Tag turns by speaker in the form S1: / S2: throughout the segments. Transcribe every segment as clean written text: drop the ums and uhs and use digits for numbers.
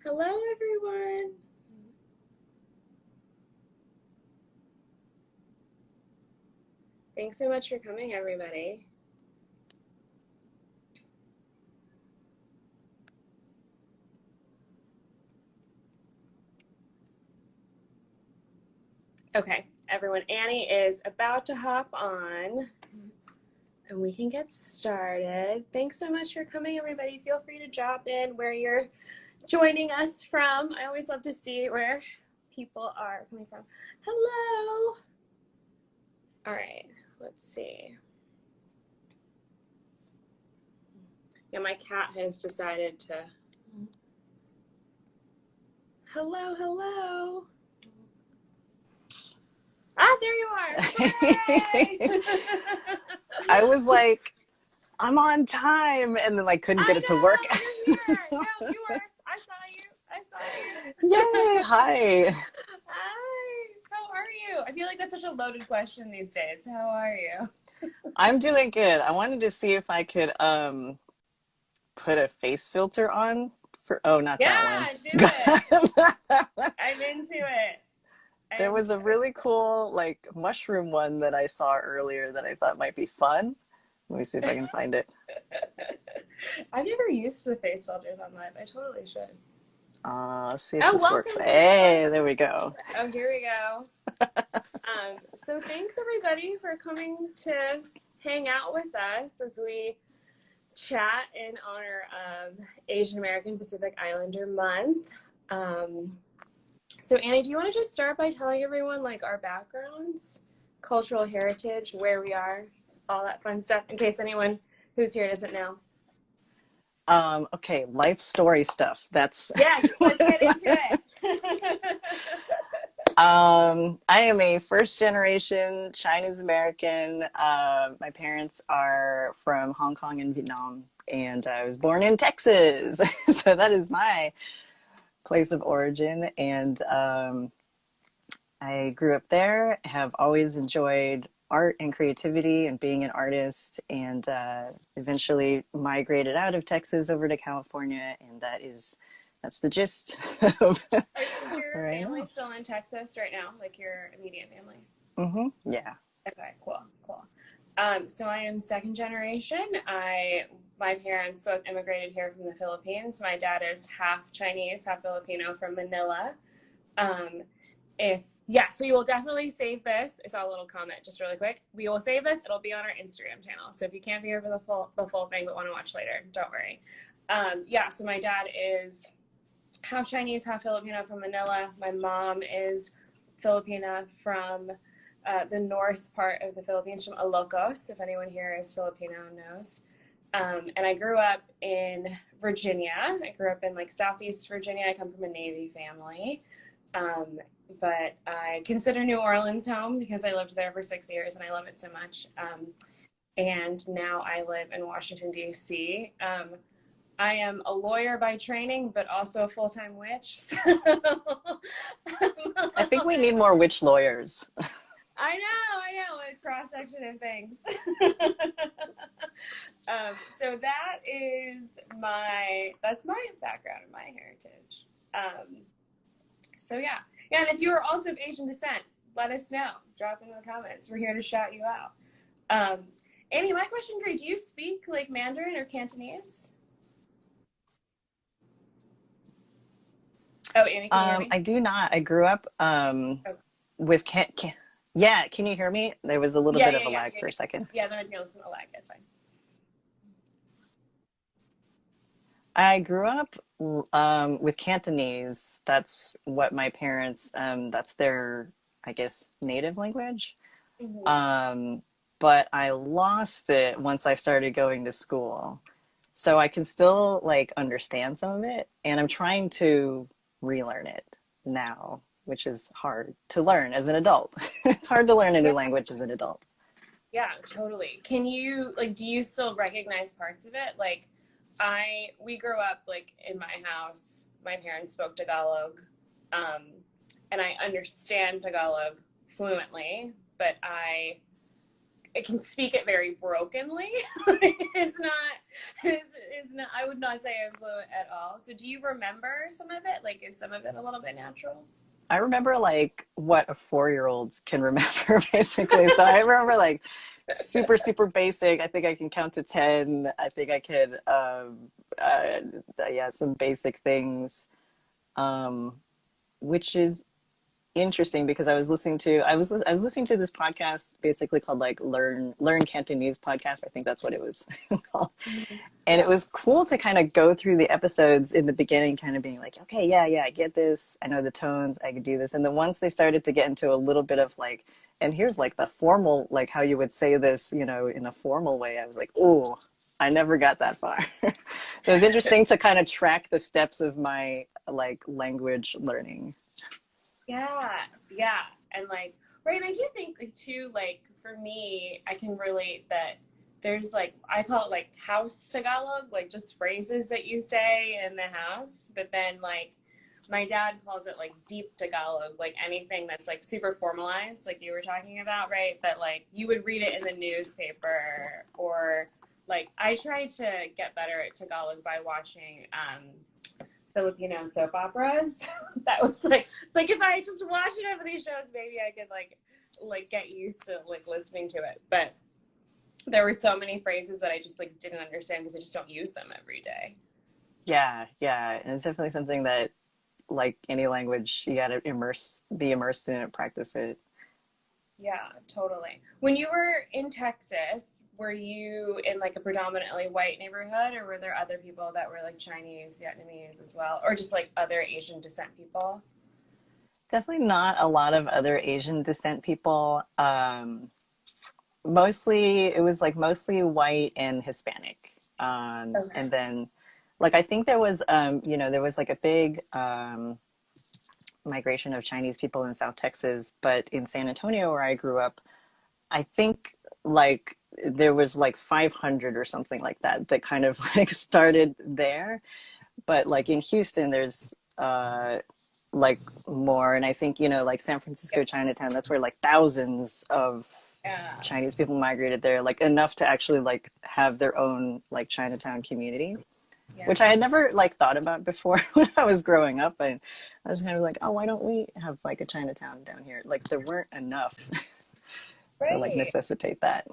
S1: Hello, everyone. Thanks so much for coming, everybody. Okay, everyone, Annie is about to hop on and we can get started. Thanks so much for coming, everybody. Feel free to drop in where you're joining us from. I always love to see where people are coming from. Hello. All right, let's see. Yeah, my cat has decided to. Hello, hello. Ah, there you are.
S2: I was like, I'm on time, and then like couldn't get it to work.
S1: You're here. No, you were. I saw you.
S2: Yay! Hi.
S1: Hi. How are you? I feel like that's such a loaded question these days. How are you?
S2: I'm doing good. I wanted to see if I could put a face filter on for. Oh, not that
S1: Yeah,
S2: one.
S1: do it. I'm into it.
S2: There was a really cool like mushroom one that I saw earlier that I thought might be fun. Let me see if I can find it.
S1: I've never used the face filters on live. I totally should.
S2: See if this works.
S1: Welcome.
S2: Hey, there we go.
S1: Oh, here we go. So thanks everybody for coming to hang out with us as we chat in honor of Asian American Pacific Islander Month. So Annie, do you want to just start by telling everyone like our backgrounds, cultural heritage, where we are, all that fun stuff, in case anyone who's here doesn't know?
S2: Okay, life story stuff. That's
S1: yeah. Let's get into it.
S2: I am a first generation Chinese American. My parents are from Hong Kong and Vietnam, and I was born in Texas. So that is my place of origin. And I grew up there, have always enjoyed art and creativity and being an artist, and eventually migrated out of Texas over to California. And that's the gist of
S1: Is your family still in Texas right now, like your immediate family?
S2: Mm-hmm. Yeah.
S1: Okay, cool. So I am second generation. My parents both immigrated here from the Philippines. My dad is half Chinese, half Filipino from Manila. So we will definitely save this. I saw a little comment just really quick. We will save this. It'll be on our Instagram channel. So if you can't be here for the full thing but want to watch later, don't worry. So my dad is half Chinese, half Filipino from Manila. My mom is Filipina from the north part of the Philippines, from Ilocos, if anyone here is Filipino knows. And I grew up in Virginia. I grew up in like Southeast Virginia. I come from a Navy family. But I consider New Orleans home because I lived there for 6 years and I love it so much. And now I live in Washington, D.C. I am a lawyer by training, but also a full-time witch. So
S2: I think we need more witch lawyers.
S1: I know, a cross-section of things. So that's my background and my heritage. And if you are also of Asian descent, let us know. Drop in the comments. We're here to shout you out. Annie, my question for you, do you speak like Mandarin or Cantonese? Oh, Annie, can you hear me?
S2: I do not. I grew up with Yeah, can you hear me? There was a little bit of a lag for a second.
S1: Yeah, there might be a little lag. That's fine.
S2: I grew up with Cantonese. That's what my parents, that's their, I guess, native language.
S1: Mm-hmm.
S2: But I lost it once I started going to school. So I can still like understand some of it, and I'm trying to relearn it now, which is hard to learn as an adult. It's hard to learn a new language as an adult.
S1: Yeah, totally. Can you do you still recognize parts of it? Like we grew up like in my house, my parents spoke Tagalog, and I understand Tagalog fluently, but it can speak it very brokenly. It's not, it's not, I would not say I'm fluent at all. So do you remember some of it? Like, is some of it a little bit natural?
S2: I remember like what a 4-year-old can remember basically. So I remember like super, super basic. I think I can count to 10. I think I could, yeah, some basic things, um, which is interesting because I was listening to this podcast basically called like Learn Cantonese podcast. I think that's what it was called.
S1: Mhm.
S2: And it
S1: Yeah.
S2: was cool to kind of go through the episodes in the beginning, kind of being like, okay, yeah, I get this. I know the tones. I could do this. And then once they started to get into a little bit of like, and here's like the formal, like how you would say this, you know, in a formal way, I was like, oh, I never got that far. So it was interesting to kind of track the steps of my like language learning.
S1: Yeah, yeah. And like, right, and I do think like too, like for me, I can relate that there's like I call it like house Tagalog, like just phrases that you say in the house, but then like my dad calls it like deep Tagalog, like anything that's like super formalized, like you were talking about, right? That like you would read it in the newspaper or like I try to get better at Tagalog by watching Filipino soap operas. That was like it's like if I just watched enough of these shows, maybe I could like get used to like listening to it. But there were so many phrases that I just like didn't understand because I just don't use them every day.
S2: Yeah. And it's definitely something that like any language, you gotta be immersed in it, practice it.
S1: Yeah, totally. When you were in Texas, were you in like a predominantly white neighborhood or were there other people that were like Chinese, Vietnamese as well, or just like other Asian descent people?
S2: Definitely not a lot of other Asian descent people. Mostly, it was like mostly white and Hispanic.
S1: Okay.
S2: And then, like, I think there was, there was like a big migration of Chinese people in South Texas, but in San Antonio, where I grew up, I think like there was like 500 or something like that that kind of like started there. But like in Houston, there's like more, and I think like San Francisco,
S1: Yep.
S2: Chinatown, that's where like thousands of
S1: Yeah.
S2: Chinese people migrated there, like enough to actually like have their own like Chinatown community, which I
S1: Yeah.
S2: had never like thought about before when I was growing up. And I was kind of like, oh, why don't we have like a Chinatown down here? Like there weren't enough to like
S1: Right.
S2: necessitate that.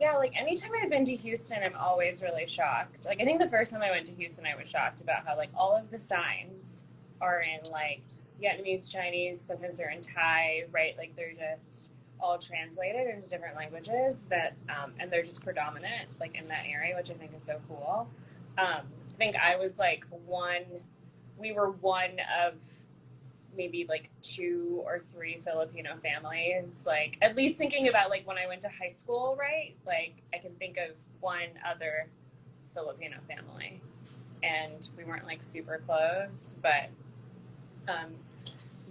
S1: Yeah, like anytime I've been to Houston, I'm always really shocked. Like I think the first time I went to Houston, I was shocked about how like all of the signs are in like Vietnamese, Chinese, sometimes they're in Thai, right? Like they're just all translated into different languages that and they're just predominant like in that area, which I think is so cool. I think I was like we were one of maybe like two or three Filipino families. Like at least thinking about like when I went to high school, right? Like I can think of one other Filipino family, and we weren't like super close, but um,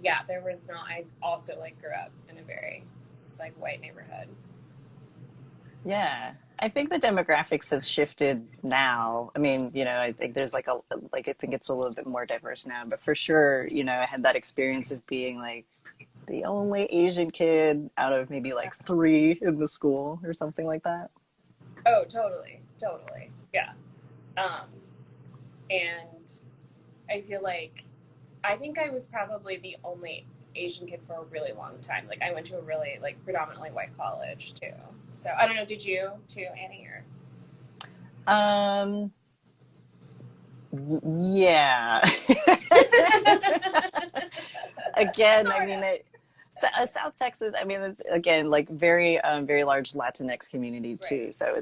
S1: yeah, there was not. I also like grew up in a very like white neighborhood.
S2: Yeah. I think the demographics have shifted now. I mean, I think there's like I think it's a little bit more diverse now, but for sure, I had that experience of being like the only Asian kid out of maybe like three in the school or something like that.
S1: Oh, totally, totally, yeah. Um, and I feel like I think I was probably the only Asian kid for a really long time. Like I went to a really like predominantly white college too. So I don't know. Did you too, Annie? Or
S2: Yeah. Again, I
S1: sort
S2: mean,
S1: of.
S2: South Texas, I mean, it's again like very large Latinx community
S1: Right.
S2: too. So
S1: Right.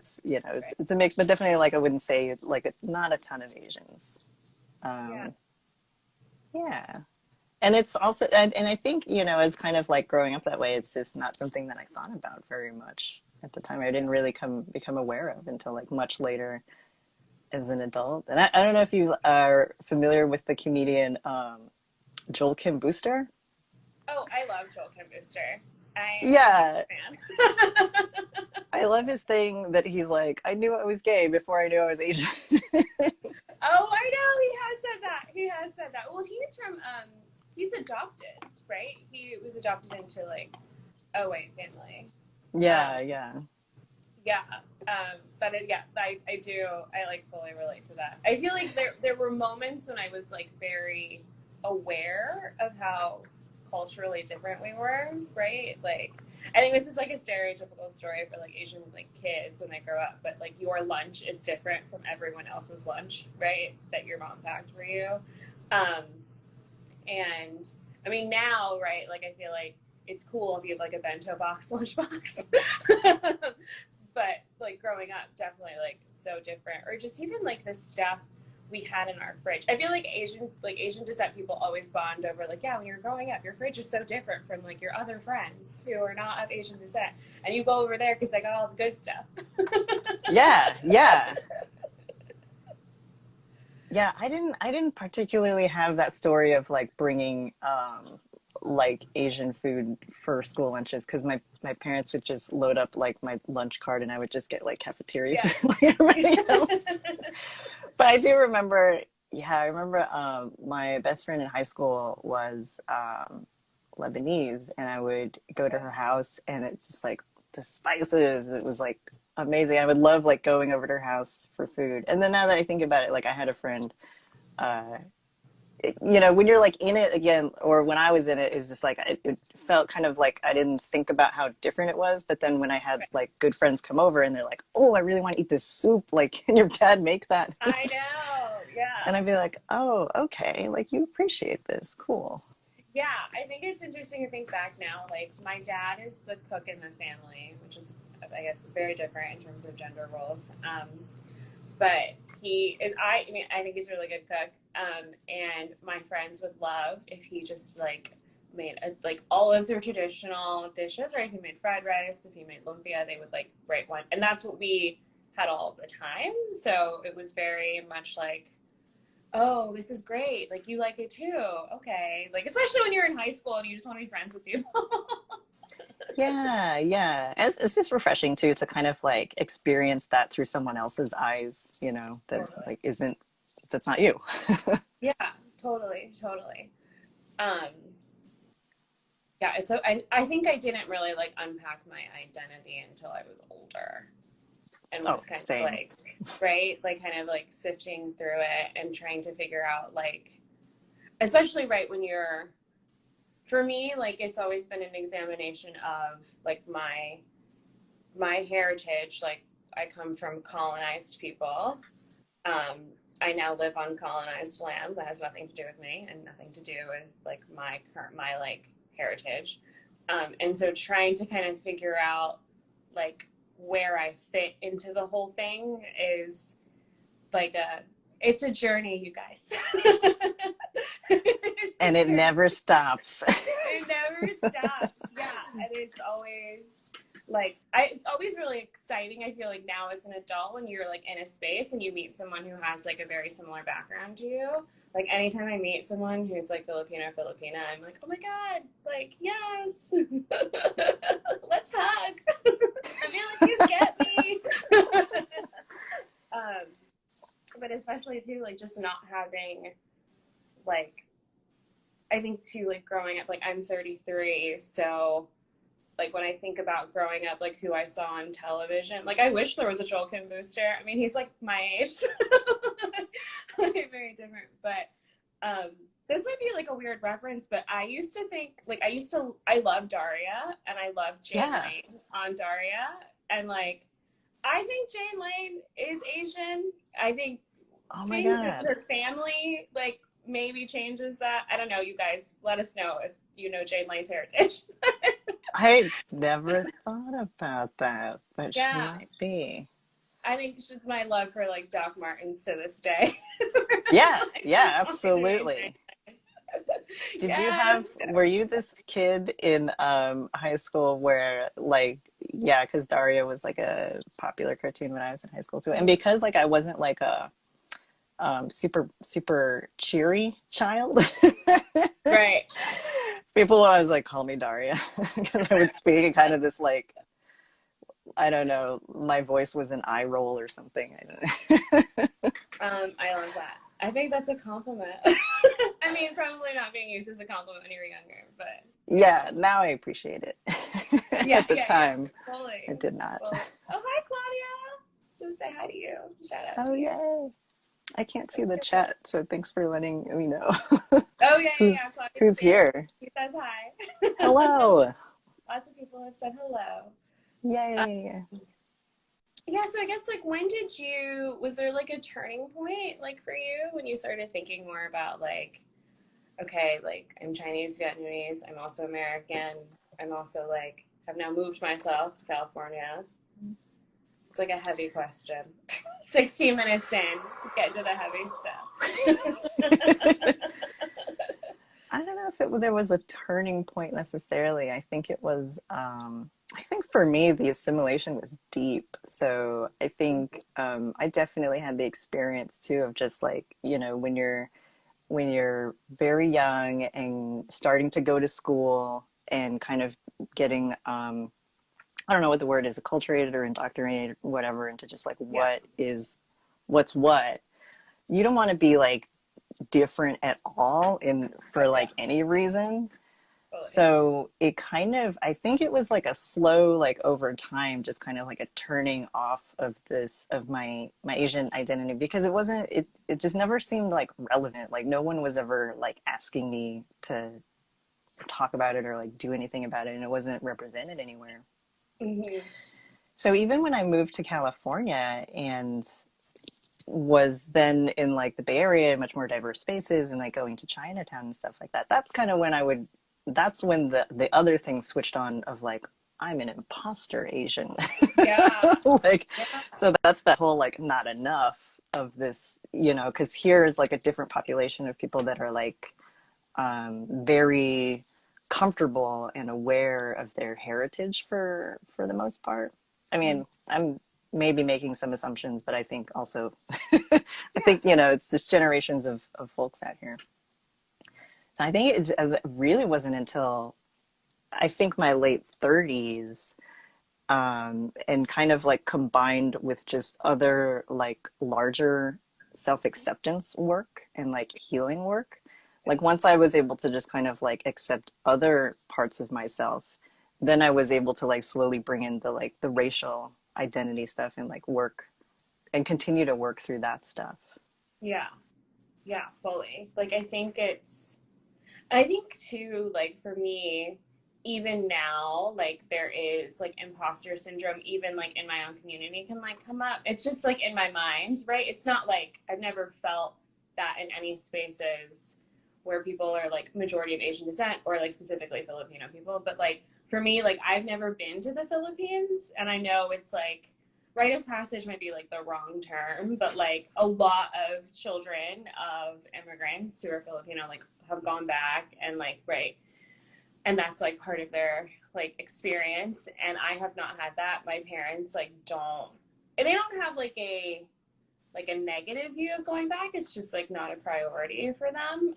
S2: it's a mix, but definitely like I wouldn't say like it's not a ton of Asians.
S1: Yeah.
S2: Um, yeah. And it's also, and I think, as kind of like growing up that way, it's just not something that I thought about very much at the time. I didn't really become aware of until like much later as an adult. And I don't know if you are familiar with the comedian Joel Kim Booster.
S1: Oh, I love Joel Kim Booster. I am a huge
S2: Yeah,
S1: fan.
S2: I love his thing that he's like, I knew I was gay before I knew I was Asian.
S1: Oh, I know he has said that. He has said that. Well, he's from he's adopted, right? He was adopted into like a white family. Um,
S2: Yeah, yeah.
S1: Yeah. I do. I like fully relate to that. I feel like there were moments when I was like very aware of how culturally different we were, right? Like, I think this is like a stereotypical story for like Asian like kids when they grow up, but like your lunch is different from everyone else's lunch, right? That your mom packed for you. And I mean now, right? Like I feel like it's cool if you have like a bento box lunchbox. But like growing up, definitely like so different. Or just even like the stuff we had in our fridge. I feel like Asian descent people always bond over like, yeah, when you're growing up, your fridge is so different from like your other friends who are not of Asian descent, and you go over there because they got all the good stuff.
S2: Yeah. Yeah, I didn't particularly have that story of like bringing like Asian food for school lunches, because my parents would just load up like my lunch cart and I would just get like cafeteria food like everybody else. But I do remember, I remember my best friend in high school was Lebanese, and I would go to her house and it's just like the spices, it was like amazing. I would love like going over to her house for food. And then now that I think about it, like I had a friend, you know, when you're like in it again, or when I was in it, it was just like, it felt kind of like I didn't think about how different it was. But then when I had like good friends come over and they're like, oh, I really want to eat this soup. Like, can your dad make that?
S1: I know. Yeah.
S2: And I'd be like, oh, okay. Like you appreciate this. Cool.
S1: Yeah. I think it's interesting to think back now. Like my dad is the cook in the family, which is, I guess, very different in terms of gender roles. But he is, I mean, I think he's a really good cook. And my friends would love if he just like made like all of their traditional dishes, right? If he made fried rice, if he made lumpia, they would like write one. And that's what we had all the time. So it was very much like, oh, this is great. Like you like it too. Okay. Like, especially when you're in high school and you just want to be friends with people.
S2: Yeah. It's just refreshing too, to kind of like experience that through someone else's eyes, you know, that like that's not you.
S1: Yeah, totally. Yeah, it's so I think I didn't really like unpack my identity until I was older, and was kind of like, right, like kind of like sifting through it and trying to figure out like, especially right when you're, for me, like it's always been an examination of like my heritage. Like I come from colonized people. I now live on colonized land that has nothing to do with me and nothing to do with like my like heritage. And so trying to kind of figure out like where I fit into the whole thing is like it's a journey, you guys.
S2: And it never stops.
S1: It never stops. Yeah. And it's always like, it's always really exciting. I feel like now as an adult, when you're like in a space and you meet someone who has like a very similar background to you, like anytime I meet someone who's like Filipina, I'm like, oh my God, like, yes, let's hug. I feel like you get me. But especially too, like just not having like, I think too, like growing up, like I'm 33, so like when I think about growing up, like who I saw on television, like I wish there was a Joel Kim Booster. I mean, he's like my age, like very different. But this might be like a weird reference, but I used to think, like I love Daria, and I love Jane Lane on Daria, and like I think Jane Lane is Asian. I think seeing her family like maybe changes that. I don't know. You guys, let us know if you know Jane Lane's heritage.
S2: I never thought about that, but she might be.
S1: I think it's just my love for like Doc Martens to this day.
S2: Yeah, absolutely. Were you this kid in high school where like, because Daria was like a popular cartoon when I was in high school too. And because like I wasn't like a super cheery child.
S1: Right.
S2: People would always like call me Daria because I would speak in kind of this like, I don't know, my voice was an eye roll or something.
S1: I love that. I think that's a compliment. I mean, probably not being used as a compliment when you were younger, but
S2: yeah, now I appreciate it. At the time,
S1: totally.
S2: I did not.
S1: Well, oh, hi, to say hi to you. Shout out
S2: Oh,
S1: to you.
S2: yay. I can't see the chat, so thanks for letting me know
S1: Oh, yeah,
S2: who's
S1: Claudia's
S2: who's here.
S1: He says hi.
S2: Hello.
S1: Lots of people have said hello.
S2: Yay.
S1: Yeah, so I guess like was there like a turning point like for you when you started thinking more about like, okay, like I'm Chinese, Vietnamese, I'm also American, I'm also like, I've now moved myself to California. It's like a heavy question. 16 minutes in, get to the heavy stuff.
S2: I don't know if there was a turning point necessarily. I think it was, I think for me, the assimilation was deep. So I think I definitely had the experience too of just like, you know, when you're very young and starting to go to school and kind of getting, I don't know what the word is, acculturated or indoctrinated, whatever, into just like what's what. You don't want to be like different at all for like any reason. So it kind of, I think it was like a slow, like over time, just kind of like a turning off of my Asian identity, because it just never seemed like relevant. Like no one was ever like asking me to talk about it or like do anything about it, and it wasn't represented anywhere.
S1: Mm-hmm.
S2: So even when I moved to California and was then in like the Bay Area, much more diverse spaces, and like going to Chinatown and stuff like that, that's kind of when that's when the other thing switched on of like, I'm an imposter Asian.
S1: Yeah.
S2: Like, yeah. So that's that whole like not enough of this, you know, because here is like a different population of people that are like very comfortable and aware of their heritage for the most part. I mean, I'm maybe making some assumptions, but I think also, I think, you know, it's just generations of folks out here. So I think it really wasn't until I think my late 30s, and kind of like combined with just other like larger self-acceptance work and like healing work. Like once I was able to just kind of like accept other parts of myself, then I was able to like slowly bring in the racial identity stuff and like work and continue to work through that stuff.
S1: Yeah. Yeah, fully. Like I think too, like for me, even now, like there is like imposter syndrome, even like in my own community can like come up. It's just like in my mind, right? It's not like I've never felt that in any spaces where people are like majority of Asian descent or like specifically Filipino people. But like for me, like I've never been to the Philippines, and I know it's like rite of passage might be like the wrong term, but like a lot of children of immigrants who are Filipino like have gone back and like, right. And that's like part of their like experience. And I have not had that. My parents like they don't have like a negative view of going back. It's just like not a priority for them.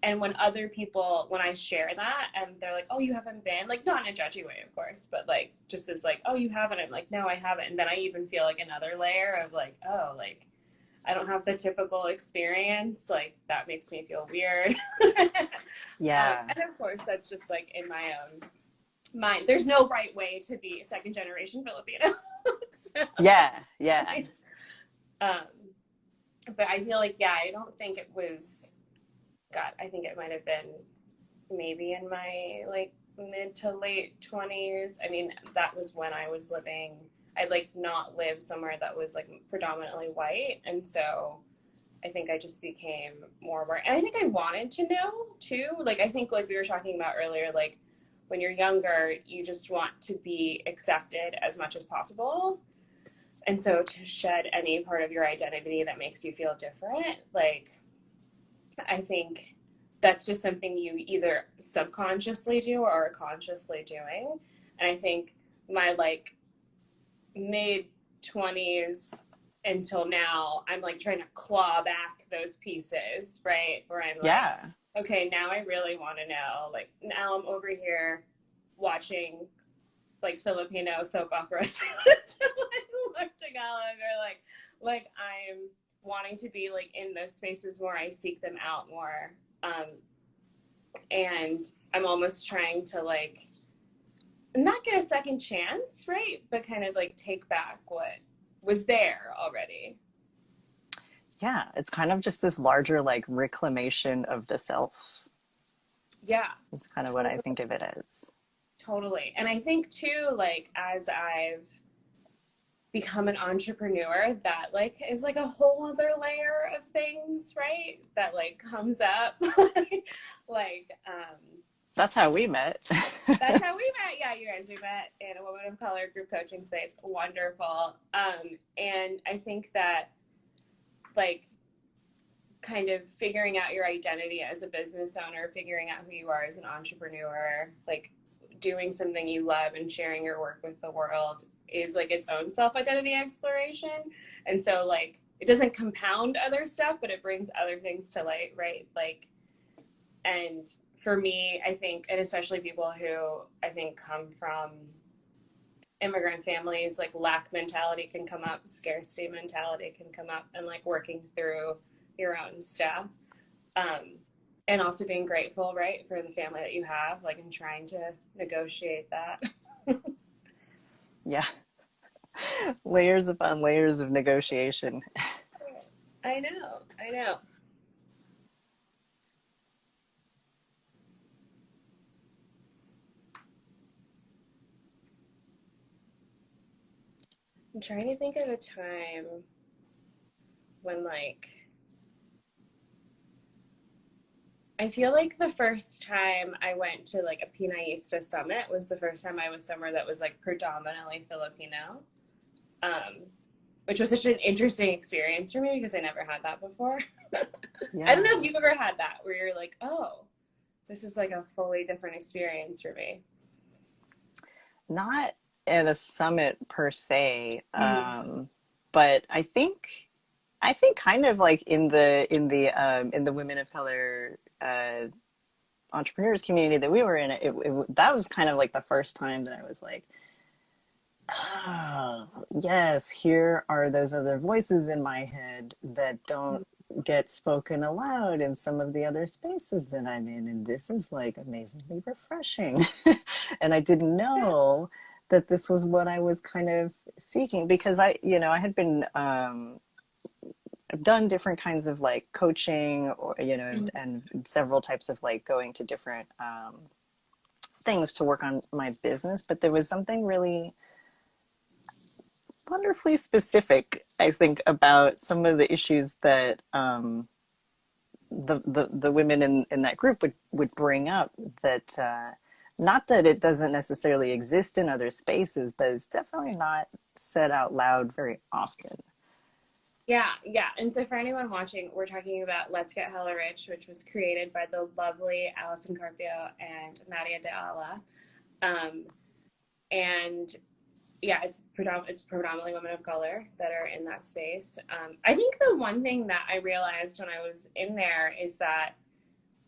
S1: And when other people, when I share that and they're like, oh, you haven't been, like not in a judgy way, of course, but like just as like, oh, you haven't. I'm like, no, I haven't. And then I even feel like another layer of like, oh, like I don't have the typical experience. Like that makes me feel weird.
S2: Yeah.
S1: And of course, that's just like in my own mind. There's no right way to be a second generation Filipino. So,
S2: yeah.
S1: But I feel like, yeah, I don't think it was, God, I think it might have been maybe in my like mid to late 20s. I mean, that was when I was living, I'd like not live somewhere that was like predominantly white. And so I think I just became more aware. And I think I wanted to know too. Like, I think like we were talking about earlier, like when you're younger, you just want to be accepted as much as possible. And so to shed any part of your identity that makes you feel different, like, I think that's just something you either subconsciously do or are consciously doing. And I think my like mid 20s until now, I'm like trying to claw back those pieces, right? Where I'm like, okay, now I really want to know. Like now I'm over here watching like Filipino soap operas to like learn Tagalog, or like I'm wanting to be like in those spaces more. I seek them out more. And I'm almost trying to like not get a second chance, right? But kind of like take back what was there already.
S2: Yeah, it's kind of just this larger like reclamation of the self.
S1: Yeah.
S2: It's kind of what I think of it as.
S1: Totally. And I think too, like, as I've become an entrepreneur, that like is like a whole other layer of things, right? That like comes up. like,
S2: That's how we met.
S1: that's how we met. Yeah, you guys, we met in a Woman of Color group coaching space. Wonderful. And I think that like kind of figuring out your identity as a business owner, figuring out who you are as an entrepreneur, like doing something you love and sharing your work with the world is like its own self-identity exploration. And so like it doesn't compound other stuff, but it brings other things to light, right? Like, and for me, I think, and especially people who I think come from immigrant families, like lack mentality can come up, scarcity mentality can come up, and like working through your own stuff. And also being grateful, right, for the family that you have, like, and trying to negotiate that.
S2: Yeah. Layers upon layers of negotiation.
S1: I know. I'm trying to think of a time when, like, I feel like the first time I went to like a Pinaista summit was the first time I was somewhere that was like predominantly Filipino, which was such an interesting experience for me because I never had that before.
S2: Yeah.
S1: I don't know if you've ever had that where you're like, oh, this is like a fully different experience for me.
S2: Not at a summit per se, but I think kind of like in the women of color entrepreneurs community that we were in, that was kind of like the first time that I was like, oh yes, here are those other voices in my head that don't get spoken aloud in some of the other spaces that I'm in, and this is like amazingly refreshing. And I didn't know that this was what I was kind of seeking, because I had been I've done different kinds of like coaching, or and several types of like going to different things to work on my business, but there was something really wonderfully specific, I think, about some of the issues that the women in that group would bring up, that not that it doesn't necessarily exist in other spaces, but it's definitely not said out loud very often.
S1: Yeah. And so for anyone watching, we're talking about Let's Get Hella Rich, which was created by the lovely Allison Carpio and Nadia De Ala. And yeah, it's predominantly women of color that are in that space. I think the one thing that I realized when I was in there is that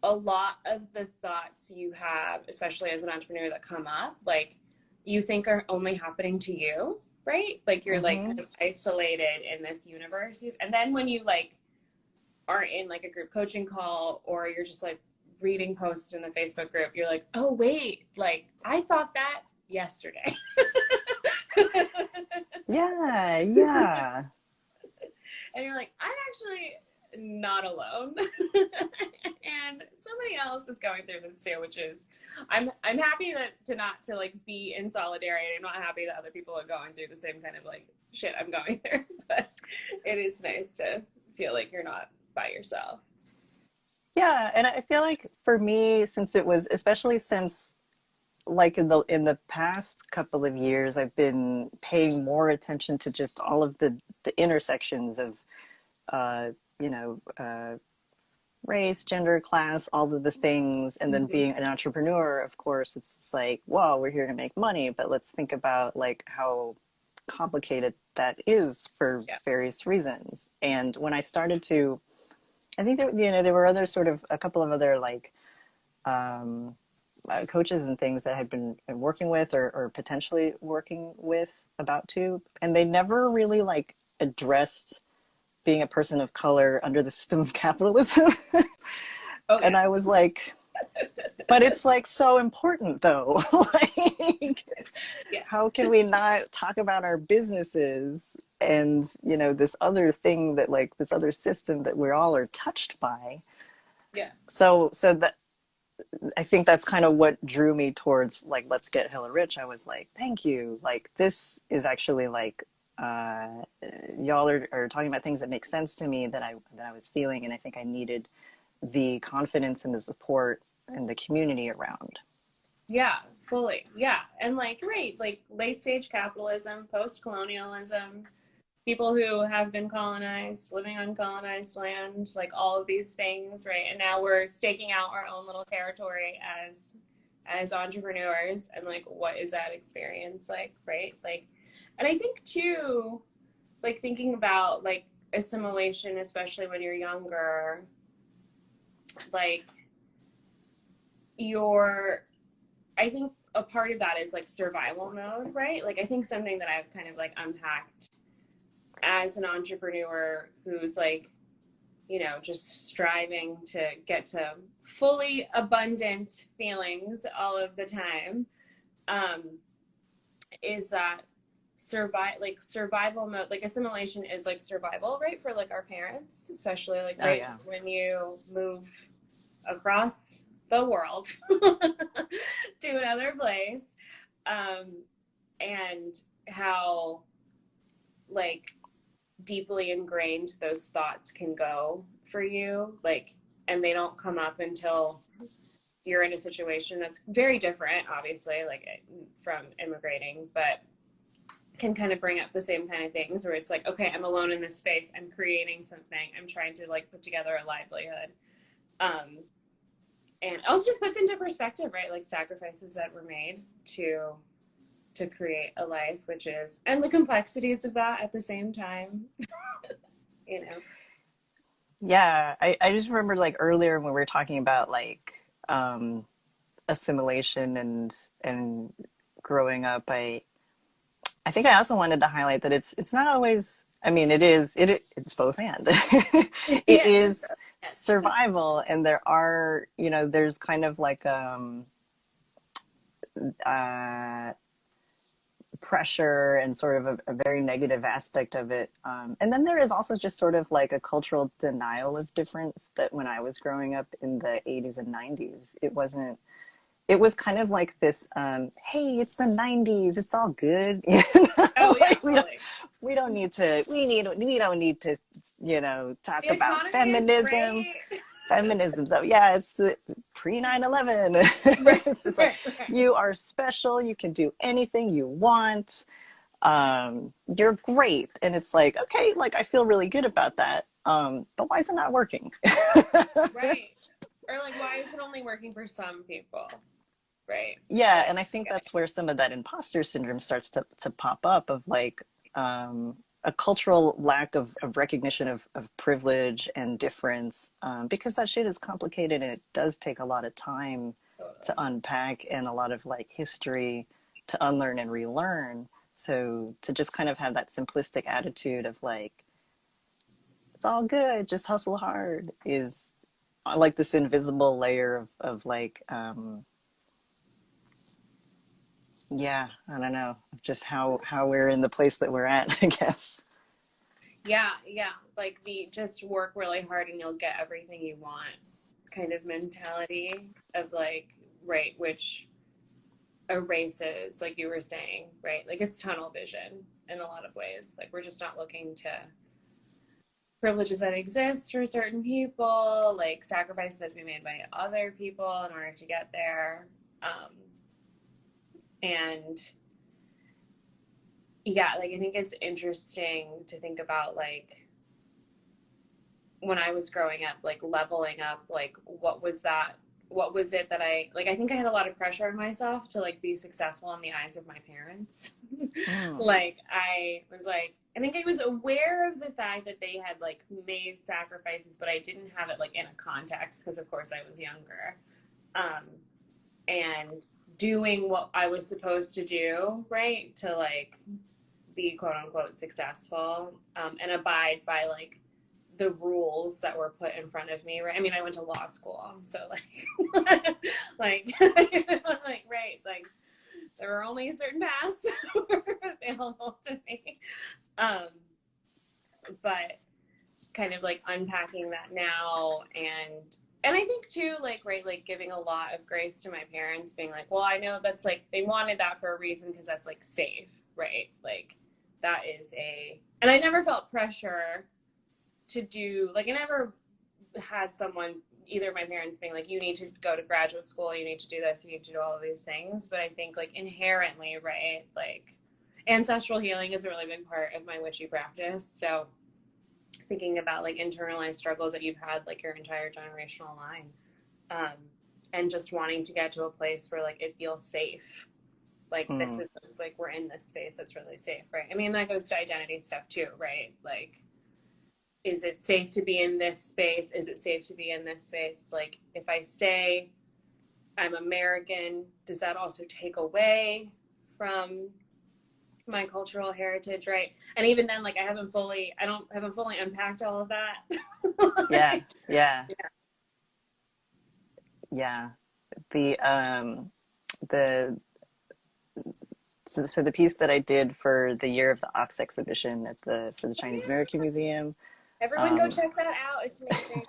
S1: a lot of the thoughts you have, especially as an entrepreneur, that come up, like you think are only happening to you, right? Like you're like kind of isolated in this universe. And then when you like are in like a group coaching call, or you're just like reading posts in the Facebook group, you're like, oh wait, like I thought that yesterday.
S2: Yeah.
S1: And you're like, I'm actually not alone. And somebody else is going through this too, which is, I'm happy to like be in solidarity. I'm not happy that other people are going through the same kind of like shit I'm going through, but it is nice to feel like you're not by yourself.
S2: Yeah, and I feel like for me, especially since like in the past couple of years, I've been paying more attention to just all of the intersections of race, gender, class, all of the things. And then being an entrepreneur, of course, it's like, well, we're here to make money, but let's think about like how complicated that is for various reasons. And when I started to, I think that, there were a couple of other like coaches and things that I had been working with or potentially working with about to, and they never really like addressed being a person of color under the system of capitalism. Okay. And I was like, But it's like so important though. Like,
S1: Yeah.
S2: how can we not talk about our businesses and, you know, this other thing that like this other system that we all are touched by?
S1: Yeah.
S2: So that I think that's kind of what drew me towards like Let's Get Hella Rich. I was like, thank you. Like this is actually like uh, y'all are talking about things that make sense to me that I was feeling, and I think I needed the confidence and the support and the community around.
S1: Yeah, fully. Yeah. And like, right, like late stage capitalism, post colonialism, people who have been colonized, living on colonized land, like all of these things, right? And now we're staking out our own little territory as entrepreneurs, and like what is that experience like, right? Like, and I think too, like thinking about like assimilation, especially when you're younger, like your I think a part of that is like survival mode, right? Like I think something that I've kind of like unpacked as an entrepreneur who's like, you know, just striving to get to fully abundant feelings all of the time, um, is that survival mode, like assimilation is like survival, right? For like our parents, especially like, right,
S2: Oh yeah.
S1: when you move across the world to another place, and how like deeply ingrained those thoughts can go for you, like, and they don't come up until you're in a situation that's very different, obviously, like from immigrating, but can kind of bring up the same kind of things where it's like, okay, I'm alone in this space, I'm creating something, I'm trying to like put together a livelihood, and also just puts into perspective, right, like sacrifices that were made to create a life, which is, and the complexities of that at the same time, you know.
S2: Yeah, I just remember like earlier when we were talking about like assimilation and growing up, I think I also wanted to highlight that it's not always, I mean it's both and. It
S1: Yeah,
S2: is
S1: yes.
S2: survival, and there are, you know, there's kind of like uh pressure and sort of a very negative aspect of it. And then there is also just sort of like a cultural denial of difference that when I was growing up in the 80s and 90s, it was kind of like this, hey, it's the 90s, it's all good. You know?
S1: Oh yeah,
S2: Like,
S1: totally.
S2: we don't need to, we don't need to, you know, talk
S1: The
S2: about
S1: economy is
S2: feminism.
S1: great.
S2: Feminism. So yeah, it's the pre 9/11.
S1: Right,
S2: It's just like,
S1: right, right.
S2: you are special. You can do anything you want. You're great. And it's like, okay, like I feel really good about that. But why is it not working?
S1: Right. Or like, why is it only working for some people? Right.
S2: Yeah,
S1: Like,
S2: and I think that's where some of that imposter syndrome starts to pop up of like a cultural lack of recognition of privilege and difference, because that shit is complicated and it does take a lot of time to
S1: totally.
S2: unpack and a lot of like history to unlearn and relearn. So to just kind of have that simplistic attitude of like, it's all good, just hustle hard is like this invisible layer of like, yeah, I don't know, just how we're in the place that we're at, I guess.
S1: Yeah, yeah. Like the just work really hard and you'll get everything you want kind of mentality of like, right, which erases, like you were saying, right? Like it's tunnel vision in a lot of ways. Like we're just not looking to privileges that exist for certain people, like sacrifices that have been made by other people in order to get there. And yeah, like I think it's interesting to think about like when I was growing up, like leveling up, like what was it that I think I had a lot of pressure on myself to like be successful in the eyes of my parents.
S2: Mm.
S1: Like I was like, I think I was aware of the fact that they had like made sacrifices, but I didn't have it like in a context because of course I was younger. And doing what I was supposed to do, right, to like be quote unquote successful, and abide by like the rules that were put in front of me, right? I mean, I went to law school, so like like, like, right, like, there were only certain paths that were available to me. But kind of like unpacking that now, and I think too, like, right, like giving a lot of grace to my parents, being like, well, I know that's like, they wanted that for a reason because that's like safe, right? Like that is and I never felt pressure to do, like, I never had someone, either my parents being like, you need to go to graduate school, you need to do this, you need to do all of these things. But I think like inherently, right, like ancestral healing is a really big part of my witchy practice. So thinking about like internalized struggles that you've had like your entire generational line, and just wanting to get to a place where like it feels safe, like this is like, we're in this space that's really safe, right? I mean, that goes to identity stuff too, right? Like, is it safe to be in this space? Is it safe to be in this space? Like, if I say I'm American, does that also take away from my cultural heritage, right? And even then, like, I haven't fully unpacked all of that.
S2: Yeah, yeah,
S1: Yeah.
S2: yeah. The so the piece that I did for the Year of the Ox exhibition for the Chinese American Museum.
S1: Everyone go check that out. It's amazing.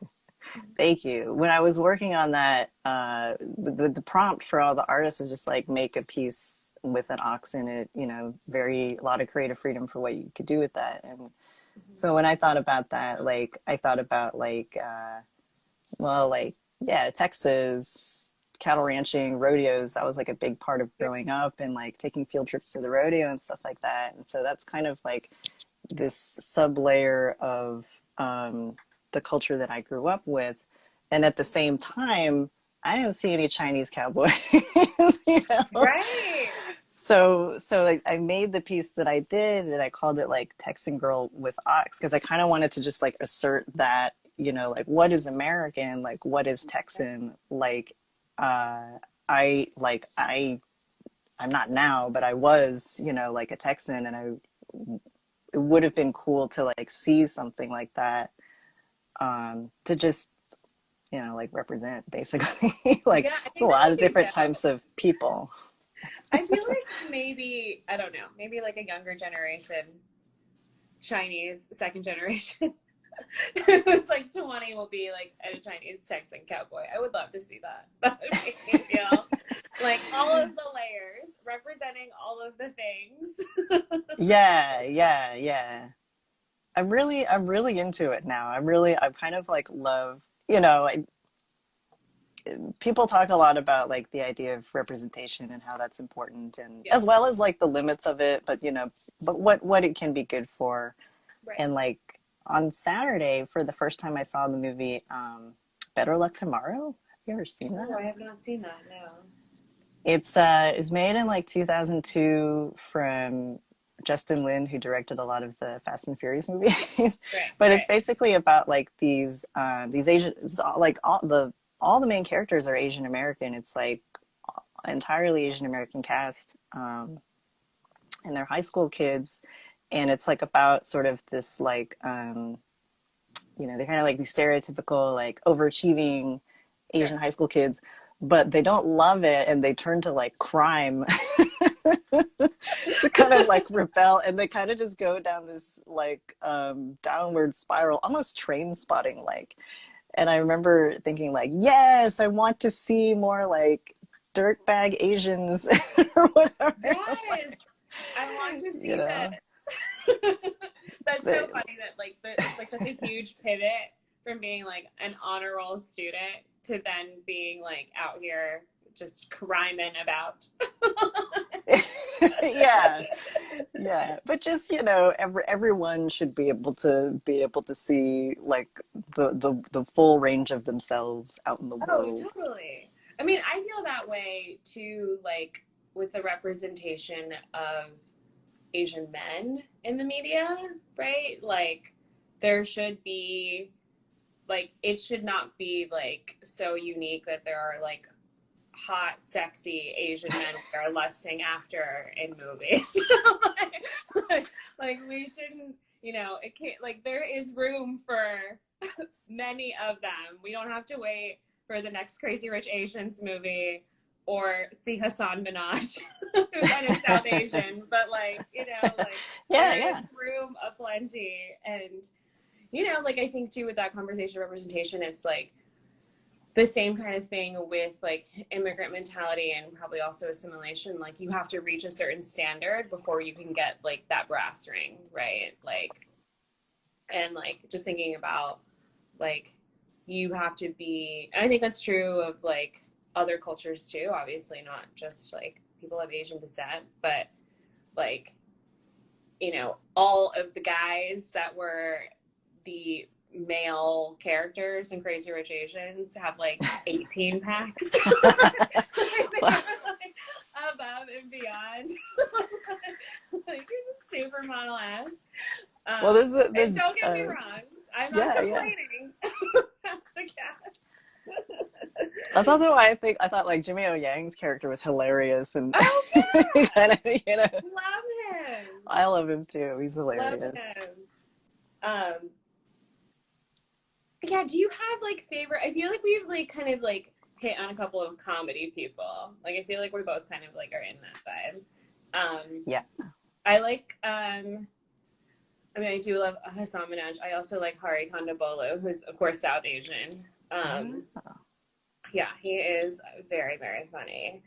S2: Thank you. When I was working on that, the prompt for all the artists was just like make a piece with an ox in it, a lot of creative freedom for what you could do with that. And so when I thought about that, like I thought about yeah, Texas, cattle ranching, rodeos, that was like a big part of growing up, and like taking field trips to the rodeo and stuff like that. And so that's kind of like this sub layer of the culture that I grew up with. And at the same time, I didn't see any Chinese cowboys.
S1: Right.
S2: So like I made the piece that I did, and I called it like Texan Girl with Ox, because I kind of wanted to just like assert that, like what is American, like what is Texan, like I'm not now, but I was, like a Texan, and it would have been cool to like see something like that, to just, like represent basically. Like
S1: Yeah, I
S2: it's a
S1: think that
S2: lot
S1: would
S2: of
S1: be
S2: different
S1: so.
S2: types of people.
S1: I feel like maybe, I don't know, maybe like a younger generation, Chinese, second generation, who's like 20 will be like a Chinese Texan cowboy. I would love to see that. That would make me feel like all of the layers, representing all of the things.
S2: Yeah. I'm really into it now. I kind of like love, people talk a lot about like the idea of representation and how that's important, and
S1: Yeah.
S2: as well as like the limits of it, but what it can be good for.
S1: Right.
S2: And like on Saturday, for the first time, I saw the movie Better Luck Tomorrow. Have you ever seen that?
S1: Oh, I have not seen that, no.
S2: It's made in like 2002 from Justin Lin, who directed a lot of the Fast and Furious movies.
S1: Right,
S2: But it's
S1: right.
S2: basically about like these Asian, like all the main characters are Asian American. It's like entirely Asian American cast, and they're high school kids, and it's like about sort of this like they're kind of like these stereotypical like overachieving
S1: Sure.
S2: Asian high school kids, but they don't love it, and they turn to like crime to kind of like rebel, and they kind of just go down this like downward spiral, almost Train Spotting like. And I remember thinking like, yes, I want to see more like dirtbag Asians or whatever.
S1: Yes, I want to see that. That's so funny that like it's like such a huge pivot from being like an honor roll student to then being like out here just criming about.
S2: yeah, but just everyone should be able to see like the full range of themselves out in the
S1: Oh,
S2: world.
S1: totally. I mean, I feel that way too, like with the representation of Asian men in the media, right? Like there should be like, it should not be like so unique that there are like hot, sexy Asian men we are lusting after in movies. like we shouldn't, it can't, like there is room for many of them. We don't have to wait for the next Crazy Rich Asians movie, or see Hassan Minaj, who's kind of South Asian, but like, you know, like there's room aplenty. And, you know, like I think too with that conversation representation, it's like the same kind of thing with like immigrant mentality and probably also assimilation. Like you have to reach a certain standard before you can get like that brass ring, right? Like, and like just thinking about like you have to be, and I think that's true of like other cultures too, obviously not just like people of Asian descent, but like, you know, all of the guys that were the male characters in Crazy Rich Asians have like 18 packs. like, above and beyond. Like supermodel-esque.
S2: Well, there's the
S1: and don't get me wrong, I'm not complaining about the cast.
S2: That's also why I thought like Jimmy O Yang's character was hilarious and kind of, you know.
S1: Love him.
S2: I love him too. He's hilarious.
S1: Love him. Yeah, do you have like favorite? I feel like we've like kind of like hit on a couple of comedy people. Like I feel like we both kind of like are in that vibe.
S2: Yeah.
S1: I like I mean I do love Hassan Minaj. I also like Hari Kondabolu, who's of course South Asian. Yeah, he is very, very funny.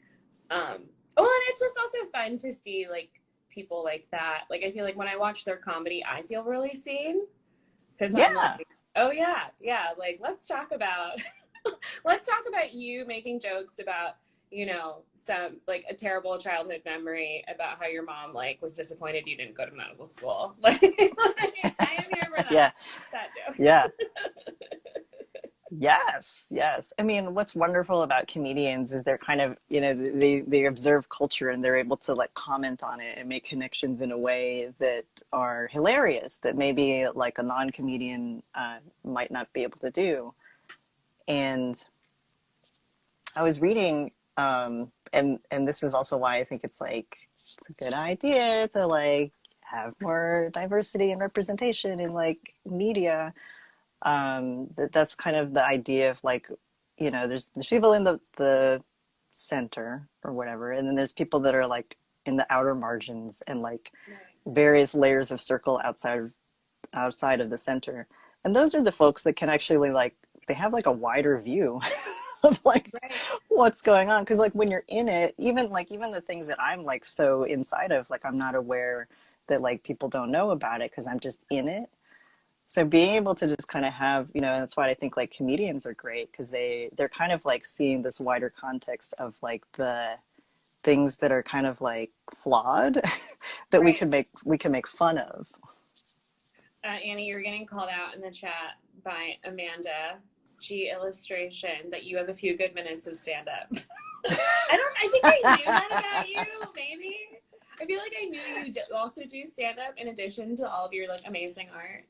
S1: Well, and it's just also fun to see like people like that. Like I feel like when I watch their comedy, I feel really seen. Because I'm like, oh yeah, like let's talk about you making jokes about, you know, some like a terrible childhood memory about how your mom like was disappointed you didn't go to medical school. Like I am here for that. That joke.
S2: Yeah. Yes. I mean, what's wonderful about comedians is they're kind of, you know, they observe culture and they're able to like comment on it and make connections in a way that are hilarious that maybe like a non-comedian might not be able to do. And I was reading, and this is also why I think it's like, it's a good idea to like have more diversity and representation in like media. That's kind of the idea of like, you know, there's people in the center or whatever, and then there's people that are like in the outer margins and like various layers of circle outside of the center. And those are the folks that can actually like, they have like a wider view of like what's going on. Cause like when you're in it, even the things that I'm like so inside of, like I'm not aware that like people don't know about it because I'm just in it. So being able to just kind of have, you know, that's why I think like comedians are great because they're kind of like seeing this wider context of like the things that are kind of like flawed that we can make fun of.
S1: Annie, you're getting called out in the chat by Amanda G illustration that you have a few good minutes of stand up. I think I knew that about you, maybe. I feel like I knew you also do stand-up in addition to all of your like amazing art.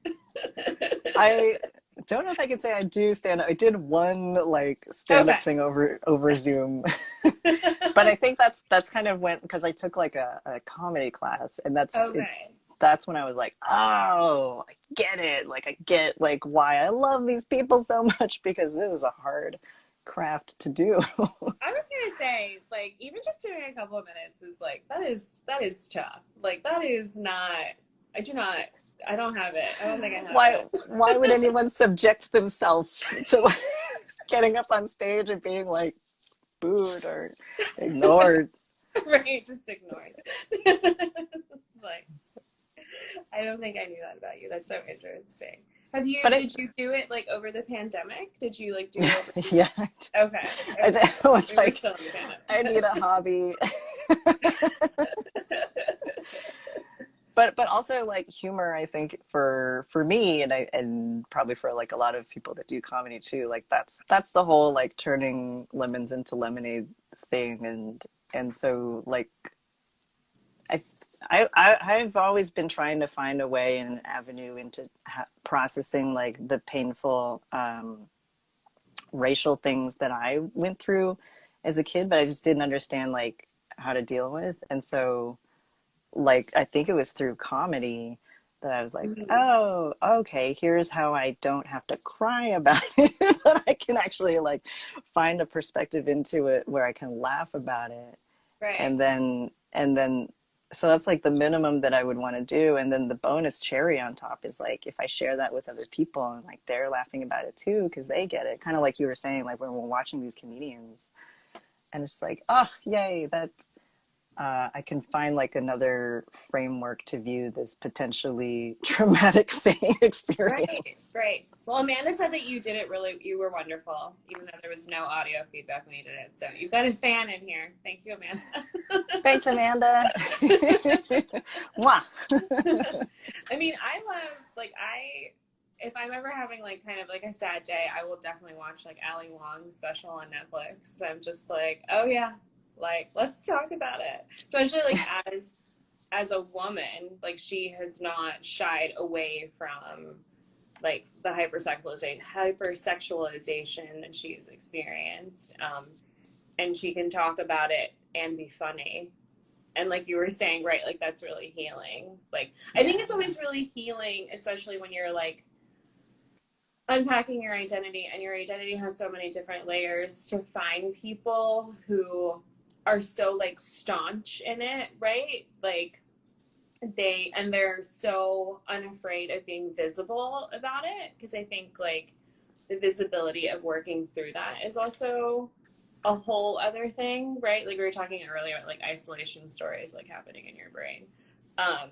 S2: I don't know if I could say I do stand-up. I did one like stand-up thing over Zoom, but I think that's kind of when, because I took like a comedy class, and that's when I was like, oh, I get it. Like I get like why I love these people so much, because this is a hard craft to do.
S1: I was gonna say, like, even just doing a couple of minutes is like that is tough. Like that is not. I don't have it. I don't think I have it.
S2: Why would anyone subject themselves to like, getting up on stage and being like booed or ignored?
S1: Right, just ignored. It's like, I don't think I knew that about you. That's so interesting. Did you do it like over the pandemic? Did you like do it over
S2: Yeah.
S1: Okay.
S2: I was like, I need a hobby. But also like humor, I think for me and probably for like a lot of people that do comedy too, like that's the whole like turning lemons into lemonade thing, and so like I've always been trying to find a way and an avenue into processing like the painful racial things that I went through as a kid, but I just didn't understand like how to deal with. And so like I think it was through comedy that I was like,
S1: Mhm.
S2: oh, okay, here's how I don't have to cry about it, but I can actually like find a perspective into it where I can laugh about it.
S1: Right.
S2: And then so that's like the minimum that I would want to do. And then the bonus cherry on top is like if I share that with other people and like they're laughing about it too because they get it. Kind of like you were saying, like when we're watching these comedians and it's like, oh, yay, that I can find like another framework to view this potentially traumatic thing
S1: Right,
S2: experience.
S1: right. Well, Amanda said that you were wonderful, even though there was no audio feedback when you did it. So you've got a fan in here. Thank you, Amanda.
S2: Thanks, Amanda. Mwah.
S1: I mean, if I'm ever having like kind of like a sad day, I will definitely watch like Ali Wong's special on Netflix. I'm just like, oh yeah, like let's talk about it. Especially like as a woman, like she has not shied away from like the hypersexualization that she's experienced, and she can talk about it and be funny. And like you were saying, right, like that's really healing. Like I think
S2: Yeah.
S1: it's always really healing, especially when you're like unpacking your identity, and your identity has so many different layers, to find people who are so like staunch in it, right? Like they're so unafraid of being visible about it, because I think like the visibility of working through that is also a whole other thing, right? Like we were talking earlier about like isolation stories like happening in your brain. um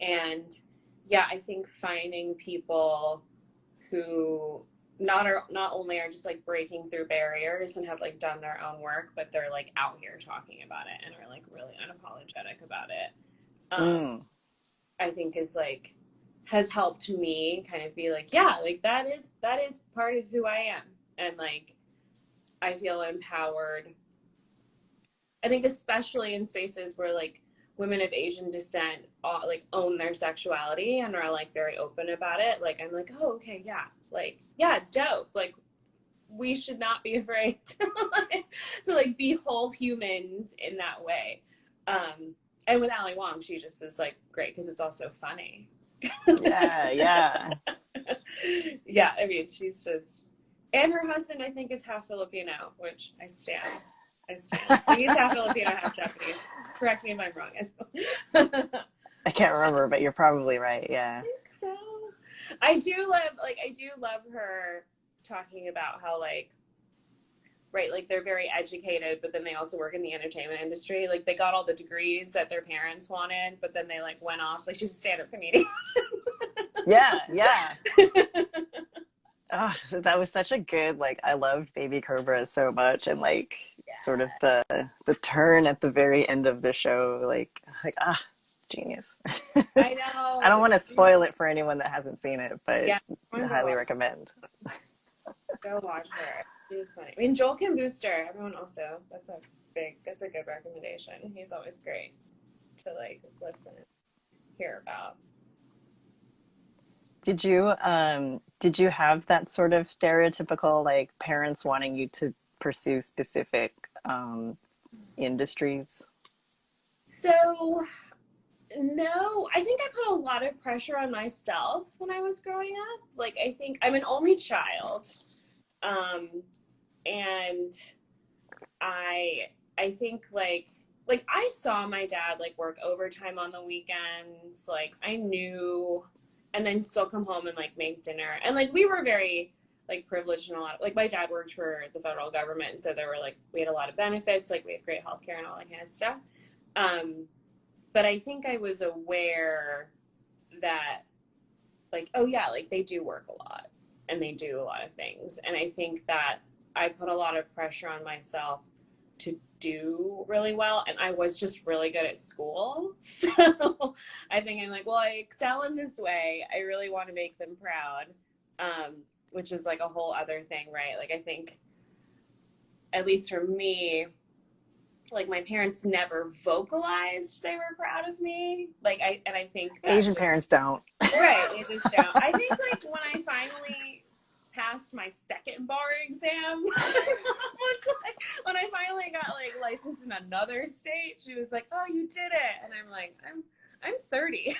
S1: and yeah, I think finding people who not only are just like breaking through barriers and have like done their own work, but they're like out here talking about it and are like really unapologetic about it, um
S2: Mm.
S1: I think is like has helped me kind of be like, yeah, like that is part of who I am. And like I feel empowered. I think especially in spaces where like women of Asian descent like own their sexuality and are like very open about it. Like I'm like, oh okay, yeah, like yeah, dope. Like we should not be afraid to like be whole humans in that way. And with Ali Wong, she just is like great because it's also funny.
S2: Yeah, yeah.
S1: Yeah, I mean, she's just, and her husband, I think, is half Filipino, which I stand. I stand. He's half Filipino, half Japanese. Correct me if I'm wrong.
S2: I can't remember, but you're probably right.
S1: I
S2: Yeah.
S1: think so. I do love her talking about how like, right, like they're very educated, but then they also work in the entertainment industry. Like they got all the degrees that their parents wanted, but then they like went off. Like she's a stand-up comedian.
S2: Yeah, yeah. Oh, that was such a good, like, I loved Baby Cobra so much, and like sort of
S1: Yeah,
S2: the turn at the very end of the show, like genius.
S1: I
S2: I
S1: know.
S2: don't want to spoil it for anyone that hasn't seen it, but
S1: Yeah,
S2: I
S1: I'm gonna
S2: highly
S1: watch.
S2: recommend.
S1: Go watch her. She's funny. I mean, Joel Kim Booster. Everyone also. That's a good recommendation. He's always great to like listen and hear about.
S2: Did you have that sort of stereotypical like parents wanting you to pursue specific industries?
S1: So no, I think I put a lot of pressure on myself when I was growing up. Like I think I'm an only child, um, and I I think like I saw my dad like work overtime on the weekends. Like I knew, and then still come home and like make dinner. And like we were very like privileged, and a lot like my dad worked for the federal government, and so there were like we had a lot of benefits, like we had great healthcare and all that kind of stuff. Um, but I think I was aware that like, oh yeah, like they do work a lot and they do a lot of things. And I think that I put a lot of pressure on myself to do really well. And I was just really good at school. So I think I'm like, well, I excel in this way. I really want to make them proud. Um, which is like a whole other thing, right? Like I think, at least for me, like my parents never vocalized they were proud of me. I think that
S2: Asian
S1: just
S2: parents don't.
S1: right, they just don't. I think like when I finally passed my second bar exam, was like when I finally got like licensed in another state, she was like, "Oh, you did it," and I'm like, I'm 30.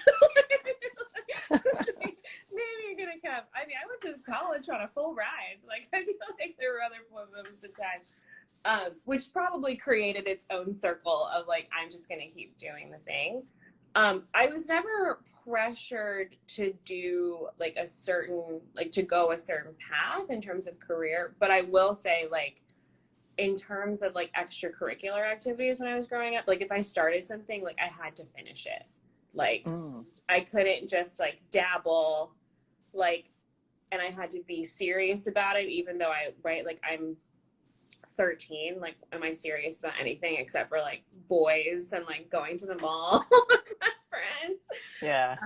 S1: Maybe you're gonna come. I mean, I went to college on a full ride. Like, I feel like there were other moments in time, which probably created its own circle of like, I'm just gonna keep doing the thing. I was never pressured to do like a certain, like to go a certain path in terms of career, but I will say, like, in terms of like extracurricular activities when I was growing up, like if I started something, like I had to finish it. Like I couldn't just like dabble, like, and I had to be serious about it, even though like I'm 13, like, am I serious about anything except for like boys and like going to the mall with my friends?
S2: Yeah.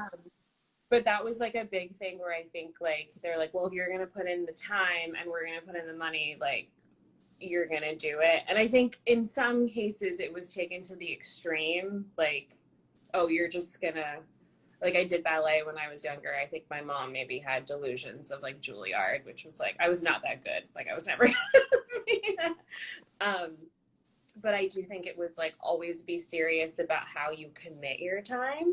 S1: But that was like a big thing where I think like, they're like, well, if you're going to put in the time and we're going to put in the money, like, you're going to do it. And I think in some cases it was taken to the extreme, like, oh, you're just going to, like, I did ballet when I was younger. I think my mom maybe had delusions of like Juilliard, which was like, I was not that good. Like, I was never going to be that. But I do think it was like, always be serious about how you commit your time.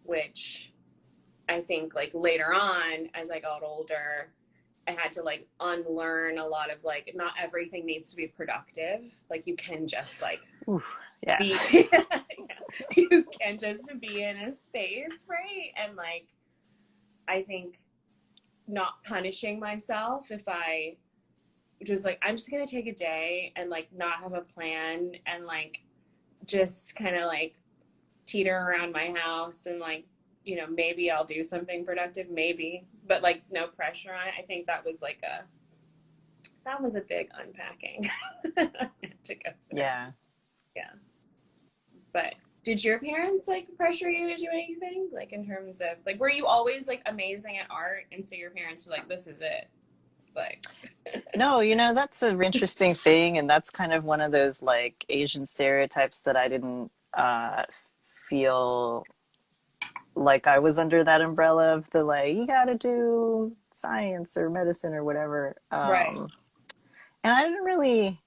S1: Which I think like later on, as I got older, I had to like unlearn a lot of like, not everything needs to be productive. Like, you can just like, be, you can just be in a space, right? And like, I think not punishing myself if I just like, I'm just gonna take a day and like not have a plan and like just kind of like teeter around my house and like, you know, maybe I'll do something productive, maybe, but like no pressure on it. I think that was like that was a big unpacking to go through. Yeah. But did your parents like pressure you to do anything? Like, in terms of like, were you always like amazing at art and so your parents were like, this is it? Like,
S2: no, you know, that's an interesting thing. And that's kind of one of those like Asian stereotypes that I didn't feel like I was under that umbrella of the like, you got to do science or medicine or whatever.
S1: right.
S2: And I didn't really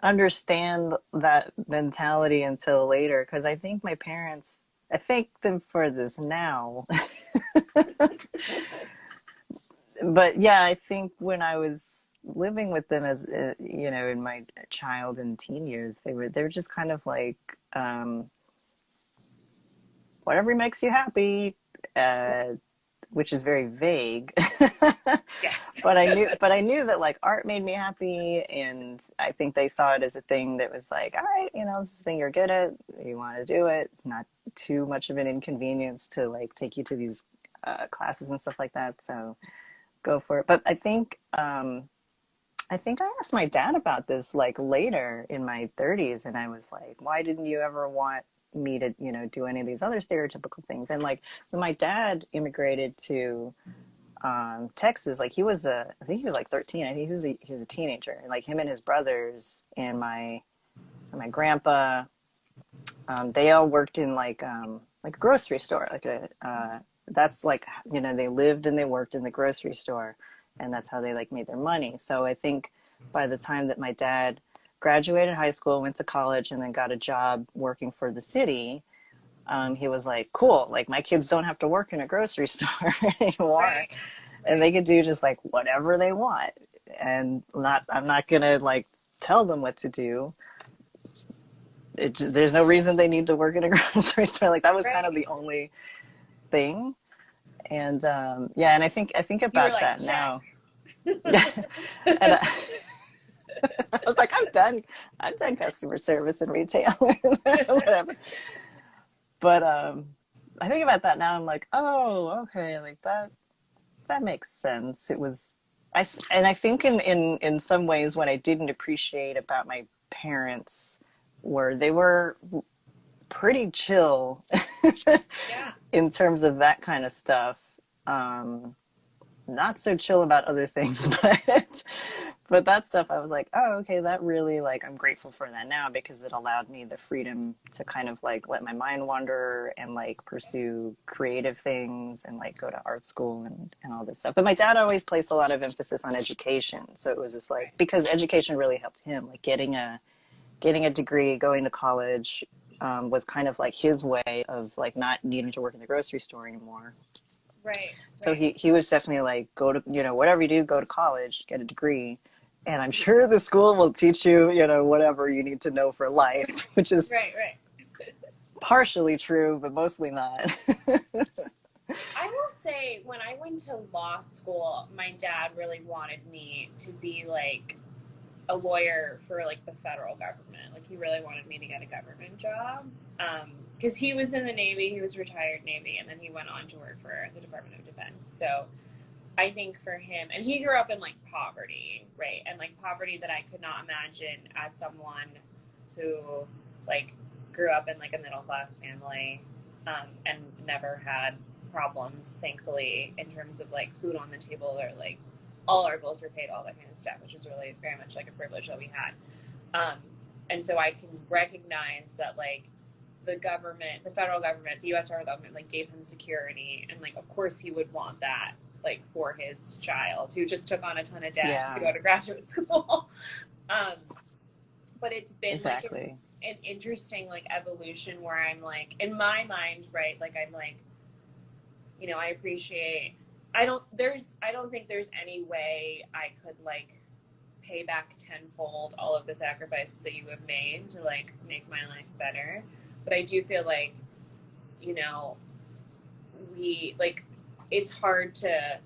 S2: understand that mentality until later, because I think my parents, I thank them for this now. But yeah, I think when I was living with them as you know, in my child and teen years, they were just kind of like, whatever makes you happy, which is very vague.
S1: Yes.
S2: But I knew that like art made me happy, and I think they saw it as a thing that was like, all right, you know, this is a thing you're good at, you want to do it. It's not too much of an inconvenience to like take you to these classes and stuff like that. So go for it. But I think I asked my dad about this like later in my 30s, and I was like, why didn't you ever want me to, you know, do any of these other stereotypical things? And like, so my dad immigrated to Texas. Like, I think he was like 13. I think he was a teenager. And like, him and his brothers and my grandpa, they all worked in like a grocery store. Like that's like, you know, they lived and they worked in the grocery store, and that's how they like made their money. So I think by the time that my dad graduated high school, went to college, and then got a job working for the city, he was like, cool, like my kids don't have to work in a grocery store anymore. Right. And they can do just like whatever they want. And I'm not going to like tell them what to do. There's no reason they need to work in a grocery store. Like, that was kind of the only thing. And yeah, and I think about like, that check. Now. Yeah. And I was like, I'm done customer service and retail, whatever. But I think about that now. I'm like, oh, okay, like that makes sense. It was, I think in some ways what I didn't appreciate about my parents were they were pretty chill in terms of that kind of stuff. Not so chill about other things, but that stuff I was like, oh, okay, that really, like, I'm grateful for that now, because it allowed me the freedom to kind of like let my mind wander and like pursue creative things and like go to art school and all this stuff. But my dad always placed a lot of emphasis on education. So it was just like, because education really helped him, like getting a degree, going to college, was kind of like his way of like not needing to work in the grocery store anymore.
S1: Right.
S2: So he was definitely like, go to, whatever you do, go to college, get a degree. And I'm sure the school will teach you, whatever you need to know for life, which is
S1: Right.
S2: partially true, but mostly not.
S1: I will say, when I went to law school, my dad really wanted me to be like a lawyer for like the federal government. Like, he really wanted me to get a government job. Because he was in the Navy, he was retired Navy, and then he went on to work for the Department of Defense. So I think for him, and he grew up in like poverty, right? And like poverty that I could not imagine as someone who like grew up in like a middle class family, and never had problems, thankfully, in terms of like food on the table, or like all our bills were paid, all that kind of stuff, which was really very much like a privilege that we had. And so I can recognize that like the government, the federal government, the U.S. federal government, like gave him security, and like of course he would want that like for his child who just took on a ton of debt to go to graduate school. But it's been
S2: exactly.
S1: like an interesting like evolution where I'm like, in my mind, right, like I'm like, I appreciate, I don't think there's any way I could like pay back tenfold all of the sacrifices that you have made to like make my life better. But I do feel like, we like, it's hard to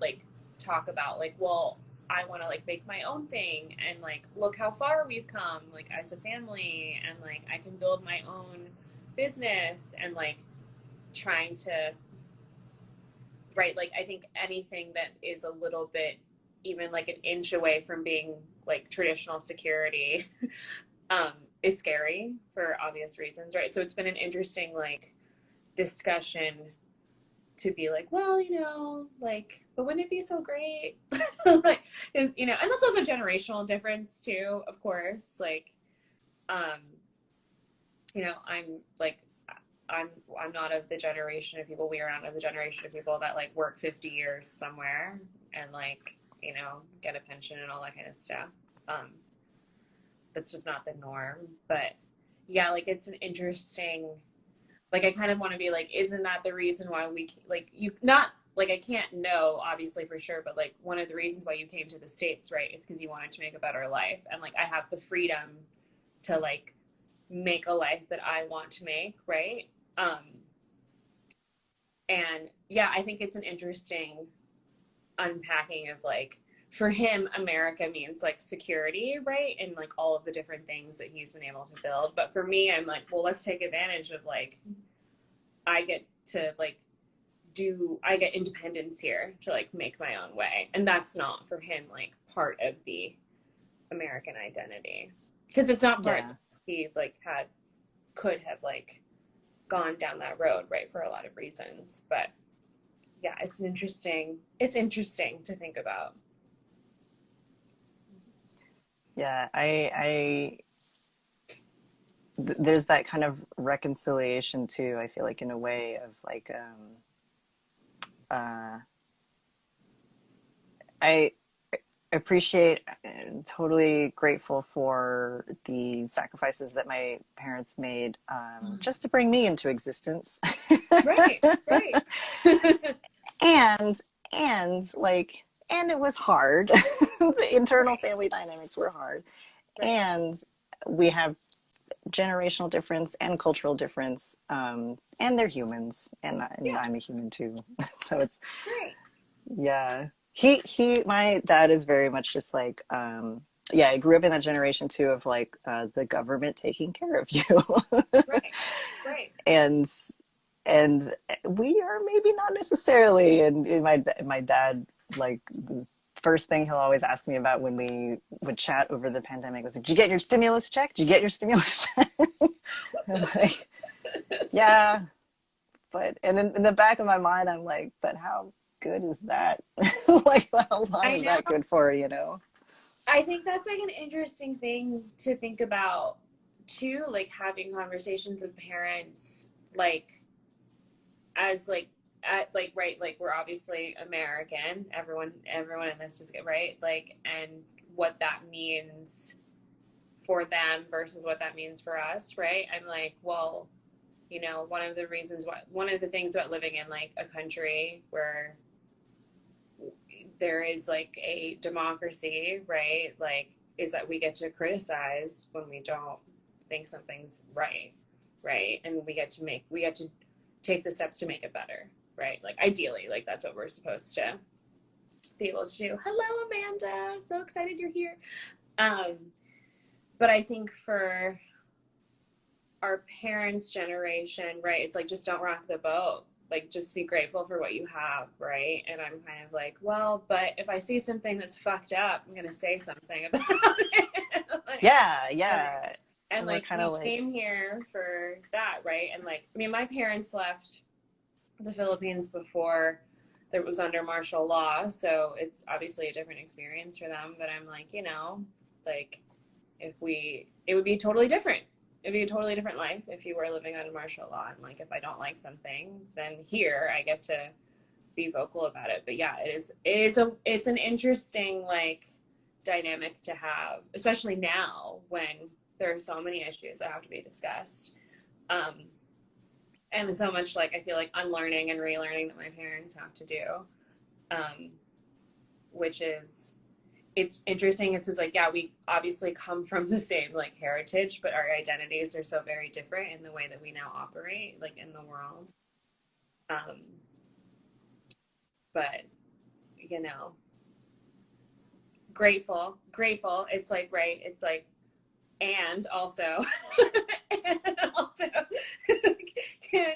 S1: like talk about like, well, I want to like make my own thing, and like look how far we've come like as a family, and like I can build my own business, and like trying to, right, like I think anything that is a little bit even like an inch away from being like traditional security is scary for obvious reasons, right? So it's been an interesting like discussion to be like, well, like, but wouldn't it be so great? Like, is, and that's also a generational difference too, of course. Like, I'm like, I'm not of the generation of people, we are not of the generation of people that like work 50 years somewhere and like, get a pension and all that kind of stuff. That's just not the norm. But yeah, like it's an interesting, like I kind of want to be like, isn't that the reason why we like you not like I can't know obviously for sure, but like one of the reasons why you came to the States, right, is because you wanted to make a better life, and like I have the freedom to like make a life that I want to make, right? And yeah, I think it's an interesting unpacking of like, for him, America means like security, right? And like all of the different things that he's been able to build. But for me, I'm like, well, let's take advantage of like, I get to like I get independence here to like make my own way. And that's not for him like part of the American identity. Because it's not part that he like could have like gone down that road, right, for a lot of reasons. But yeah, it's interesting to think about.
S2: Yeah, there's that kind of reconciliation too, I feel like, in a way of like, I appreciate and totally grateful for the sacrifices that my parents made just to bring me into existence.
S1: Right.
S2: and like, and it was hard. The internal family dynamics were hard.
S1: Right.
S2: And we have generational difference and cultural difference, and they're humans, and I'm a human too. So it's yeah. My dad is very much just like, I grew up in that generation too of like the government taking care of you.
S1: Right.
S2: And we are maybe not necessarily. And my dad, like, first thing he'll always ask me about when we would chat over the pandemic was like, did you get your stimulus check? Did you get your stimulus check? I'm like, yeah. But, and in the back of my mind, I'm like, but how good is that? Like, how long is that good for,
S1: I think that's like an interesting thing to think about too, like having conversations with parents, like as like right, like we're obviously American, everyone in this just get right, like, and what that means for them versus what that means for us, right? I'm like, well, you know, one of the things about living in like a country where there is like a democracy, right? Like, is that we get to criticize when we don't think something's right, right? And we get to take the steps to make it better, right? Like ideally, like that's what we're supposed to be able to do. Hello, Amanda. So excited you're here. But I think for our parents' generation, right, it's like, just don't rock the boat. Like, just be grateful for what you have, right? And I'm kind of like, well, but if I see something that's fucked up, I'm going to say something about it. Like,
S2: yeah.
S1: And like, we came here for that, right? And like, I mean, my parents left the Philippines before there was under martial law, so it's obviously a different experience for them. But I'm like, you know, like, it would be totally different. It'd be a totally different life if you were living under martial law. And like, if I don't like something, then here I get to be vocal about it. But yeah, it's an interesting like dynamic to have, especially now when there are so many issues that have to be discussed. And so much like, I feel like unlearning and relearning that my parents have to do, which is, it's interesting. It's just like, yeah, we obviously come from the same like heritage, but our identities are so very different in the way that we now operate like in the world. But you know, grateful. It's like, right. It's like, and also can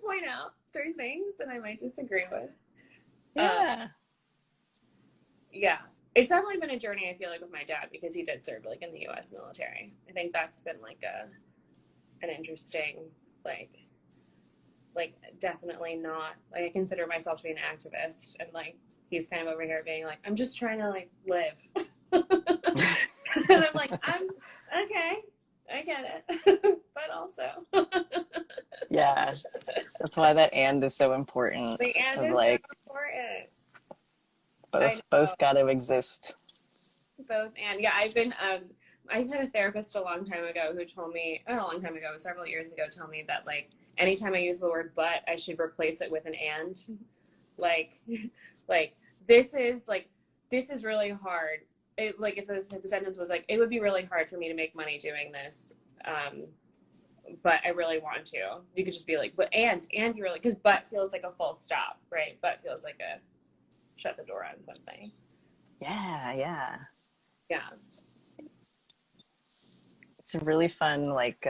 S1: point out certain things that I might disagree with. Yeah. It's definitely been a journey, I feel like, with my dad, because he did serve like in the US military. I think that's been like an interesting, like definitely not, like, I consider myself to be an activist, and like he's kind of over here being like, I'm just trying to like live. And I'm like, I'm okay, I get it. But also
S2: yeah, that's why that and is so important.
S1: The and is
S2: like,
S1: so important.
S2: both got to exist.
S1: Both and. Yeah, I had a therapist a long time ago who told me, not a long time ago, but several years ago, told me that like anytime I use the word but, I should replace it with an and. Like this is really hard. It, like if the sentence was like, it would be really hard for me to make money doing this, but I really want to. You could just be like, but and you really, because but feels like a full stop, right? But feels like a shut the door on something.
S2: Yeah. It's a really fun like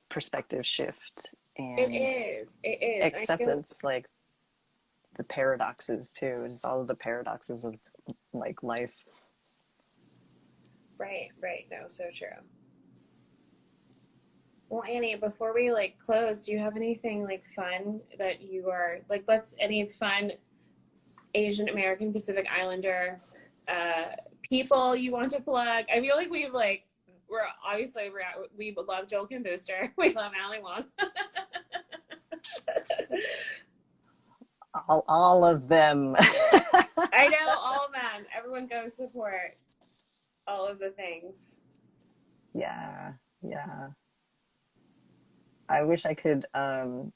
S2: perspective shift, and
S1: it is
S2: acceptance, like the paradoxes too. It's all of the paradoxes of like life.
S1: Right. No, so true. Well, Annie, before we like close, do you have anything like fun that you are like, any fun Asian American Pacific Islander people you want to plug? I feel like we love Joel Kim Booster. We love Ali Wong.
S2: all of them.
S1: I know, all of them. Everyone go support all of the things.
S2: Yeah. I wish I could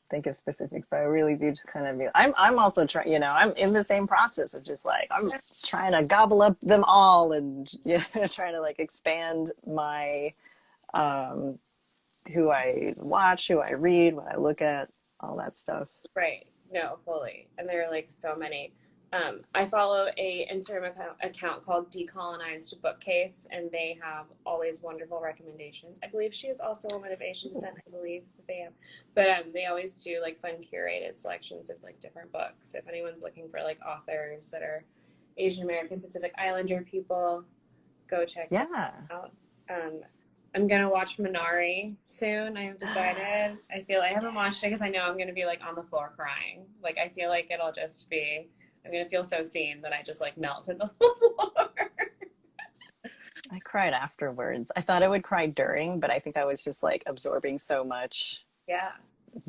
S2: think of specifics, but I really do just kind of I'm also trying, you know, I'm in the same process of just like, I'm trying to gobble up them all and trying to like expand my who I watch, who I read, what I look at, all that stuff.
S1: Right. No, fully. And there are like so many. I follow a Instagram account called Decolonized Bookcase, and they have always wonderful recommendations. I believe she is also a woman of Asian descent. I believe that they have, but they always do like fun curated selections of like different books. If anyone's looking for like authors that are Asian American Pacific Islander people, go check them out. I'm gonna watch Minari soon. I have decided. I feel I haven't watched it because I know I'm gonna be like on the floor crying. Like I feel like it'll just be. I'm going to feel so seen that I just like melt to the floor.
S2: I cried afterwards. I thought I would cry during, but I think I was just like absorbing so much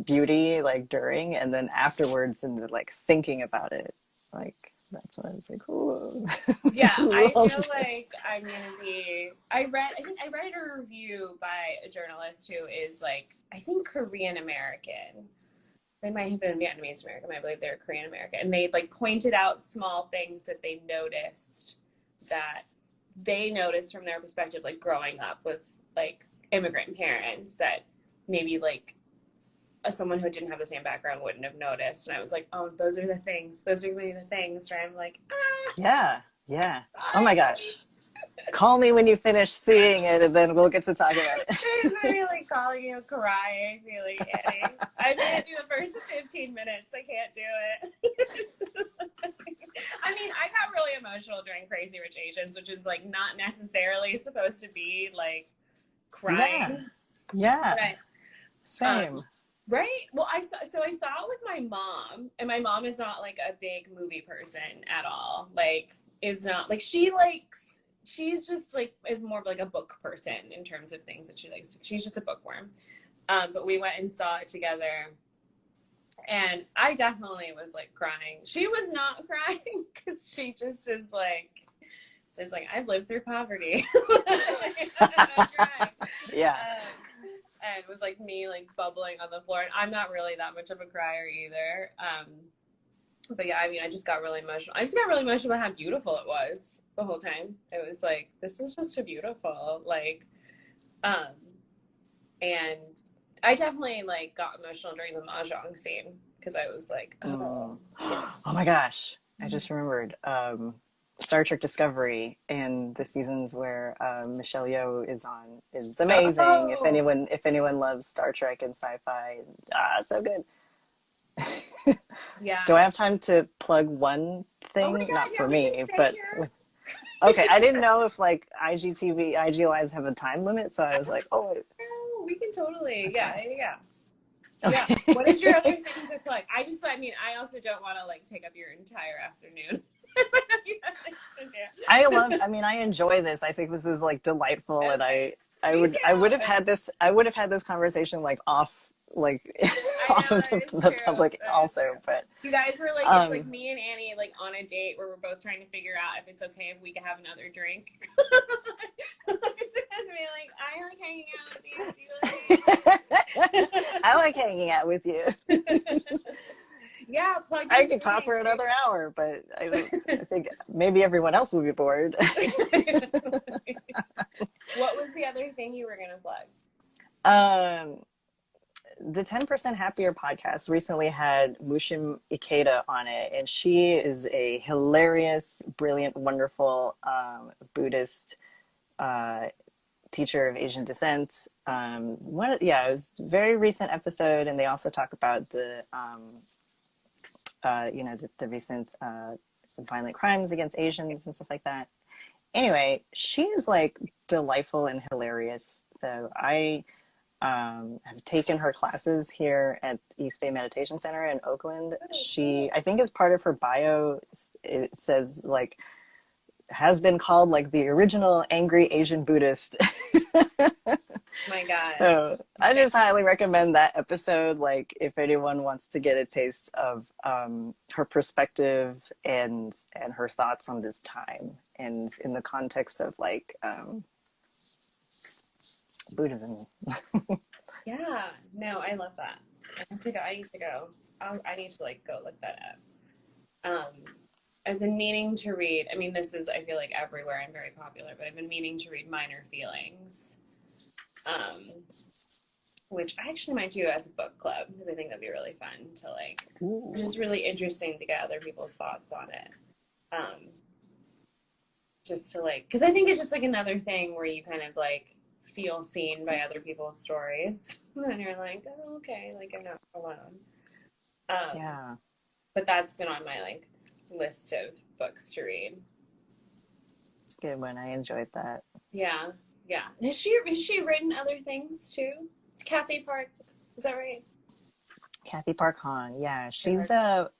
S2: beauty like during, and then afterwards and like thinking about it, like that's when I was like, ooh.
S1: Yeah, I
S2: I'll
S1: feel
S2: do
S1: like I'm gonna be. I think I read a review by a journalist who is like, I think Korean American. They might have been Vietnamese American, but I believe they're Korean American. And they like pointed out small things that they noticed that they noticed from their perspective, like growing up with like immigrant parents, that maybe like someone who didn't have the same background wouldn't have noticed. And I was like, oh, those are the things. Those are going to be the things where I'm like,
S2: Yeah, yeah. Oh my
S1: sorry.
S2: gosh. Call me when you finish seeing it, and then we'll get to talk about it.
S1: There's really calling you crying, really, Annie. I can't do the first 15 minutes. I can't do it. I mean, I got really emotional during Crazy Rich Asians, which is like not necessarily supposed to be like crying.
S2: Yeah.
S1: But
S2: Same.
S1: right? Well, I saw it with my mom, and my mom is not like a big movie person at all. Like, is not like she's just like is more of like a book person in terms of things that she likes. She's just a bookworm. But we went and saw it together, and I definitely was like crying. She was not crying because she just is like, she's like, I've lived through poverty. I'm crying.
S2: Yeah.
S1: And it was like me like bubbling on the floor. And I'm not really that much of a crier either. But yeah, I mean, I just got really emotional. I just got really emotional about how beautiful it was the whole time. It was like, this is just a beautiful, like, and I definitely like got emotional during the mahjong scene because I was like, oh.
S2: Oh my gosh. I just remembered Star Trek Discovery and the seasons where Michelle Yeoh is on is amazing.
S1: Oh.
S2: If anyone loves Star Trek and sci-fi, it's so good.
S1: Yeah.
S2: Do I have time to plug one thing?
S1: Oh my God,
S2: Not
S1: yeah,
S2: for
S1: we can
S2: me,
S1: stay
S2: but
S1: here.
S2: okay. I didn't know if like IGTV, IG Lives have a time limit, so I was like, oh.
S1: No, we can totally.
S2: Okay.
S1: Yeah.
S2: Okay.
S1: Yeah. What is your other thing to plug? I mean, I also don't want to like take up your entire afternoon. It's like, no, you have things to do.
S2: I mean, I enjoy this. I think this is like delightful,
S1: Okay.
S2: and I
S1: Me
S2: would
S1: too.
S2: have had this conversation like off like off
S1: know,
S2: of
S1: that is
S2: the
S1: true.
S2: public
S1: That is
S2: also,
S1: true.
S2: but
S1: You guys were like, it's like me and Annie like on a date where we're both trying to figure out if it's okay if we can have another drink. And be like, I like hanging out with you. Do you like
S2: I like hanging out with you.
S1: Yeah, plug.
S2: I could talk for another hour, but I think maybe everyone else would be bored.
S1: What was the other thing you were gonna plug?
S2: The 10% Happier podcast recently had Mushim Ikeda on it, and she is a hilarious, brilliant, wonderful Buddhist teacher of Asian descent. It was a very recent episode, and they also talk about the the recent violent crimes against Asians and stuff like that. Anyway, she is like delightful and hilarious. So I have taken her classes here at East Bay Meditation Center in Oakland. She, I think as part of her bio, it says like, has been called like the original angry Asian Buddhist.
S1: My God.
S2: So I just highly recommend that episode. Like if anyone wants to get a taste of her perspective and her thoughts on this time and in the context of like Buddhism.
S1: Yeah, no, I love that. I need to go. I need to like go look that up. I've been meaning to read. I mean, this is, I feel like everywhere and very popular, but I've been meaning to read Minor Feelings, which I actually might do as a book club because I think that'd be really fun to like.
S2: Ooh.
S1: Just really interesting to get other people's thoughts on it. Just to like, because I think it's just like another thing where you kind of like feel seen by other people's stories, and you're like, oh, okay, like I'm not alone.
S2: Yeah.
S1: But that's been on my like list of books to read.
S2: It's a good one. I enjoyed that.
S1: Yeah. Has she written other things too? It's Kathy Park. Is that right?
S2: Kathy Park Han. Yeah, she's a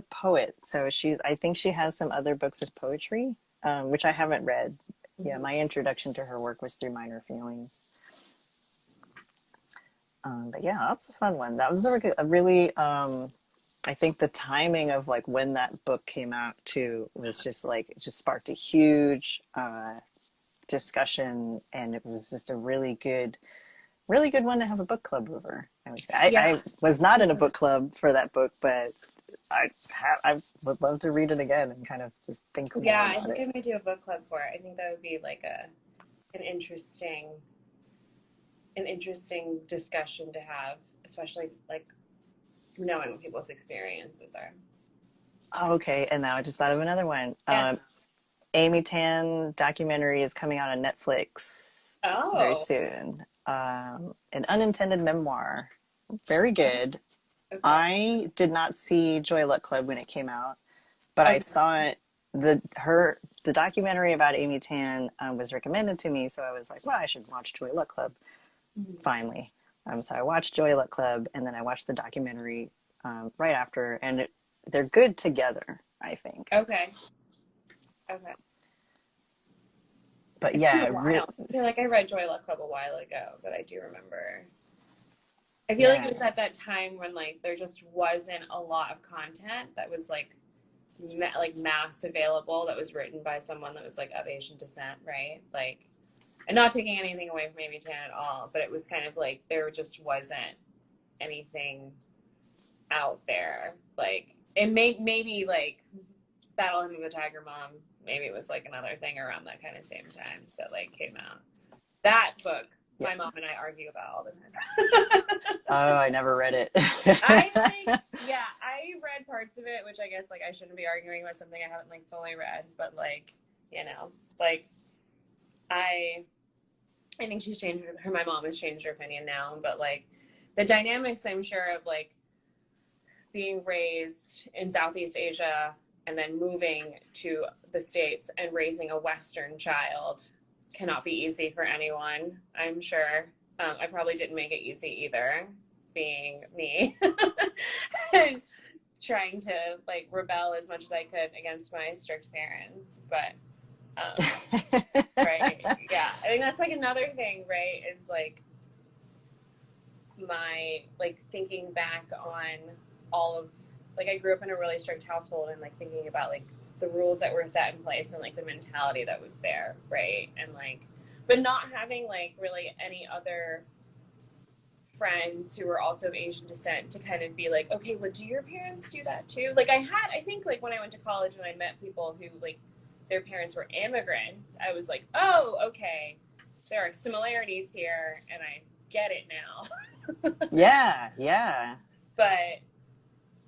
S2: poet. So I think she has some other books of poetry, which I haven't read. Mm-hmm. Yeah, my introduction to her work was through Minor Feelings. But yeah, that's a fun one. That was a really I think the timing of like when that book came out too was just like, it just sparked a huge discussion, and it was just a really good one to have a book club over. I would say.
S1: Yeah.
S2: I was not in a book club for that book, but I would love to read it again and kind of just think more
S1: Yeah, I
S2: about
S1: think
S2: it.
S1: I might do a book club for it. I think that would be like an interesting discussion to have, especially like knowing what people's experiences are.
S2: Oh, okay, and now I just thought of another one.
S1: Yes.
S2: Amy Tan documentary is coming out on Netflix very
S1: Oh.
S2: soon. An unintended memoir, very good.
S1: Okay.
S2: I did not see Joy Luck Club when it came out, but I
S1: Okay.
S2: saw it. The documentary about Amy Tan was recommended to me, so I was like, well, I should watch Joy Luck Club.
S1: Mhm.
S2: Finally, so I watched Joy Luck Club, and then I watched the documentary right after, and they're good together, I think.
S1: Okay. Okay.
S2: But
S1: It's been
S2: yeah,
S1: a while. I feel like I read Joy Luck Club a while ago, but I do remember. I feel like
S2: yeah,
S1: it was at that time when like there just wasn't a lot of content that was like mass available that was written by someone that was like of Asian descent, right? Like, and not taking anything away from Amy Tan at all, but it was kind of like there just wasn't anything out there. Like it maybe like Battle Hymn of the Tiger Mom, maybe it was like another thing around that kind of same time that like came out. That book,
S2: yeah.
S1: my mom and I argue about all the time.
S2: Oh, I never read it.
S1: I read parts of it, which I guess like I shouldn't be arguing about something I haven't like fully read, but like, you know, like I think she's changed her, my mom has changed her opinion now, but like the dynamics I'm sure of like being raised in Southeast Asia and then moving to the States and raising a Western child cannot be easy for anyone, I'm sure. I probably didn't make it easy either, being me. And trying to like rebel as much as I could against my strict parents. But right, yeah. I think that's like another thing, right? Is like my like thinking back on all of like I grew up in a really strict household and like thinking about like the rules that were set in place and like the mentality that was there, right? And like but not having like really any other friends who were also of Asian descent to kind of be like, okay, well, do your parents do that too? Like I think like when I went to college and I met people who like their parents were immigrants, I was like, oh, okay, there are similarities here and I get it now.
S2: Yeah, yeah.
S1: But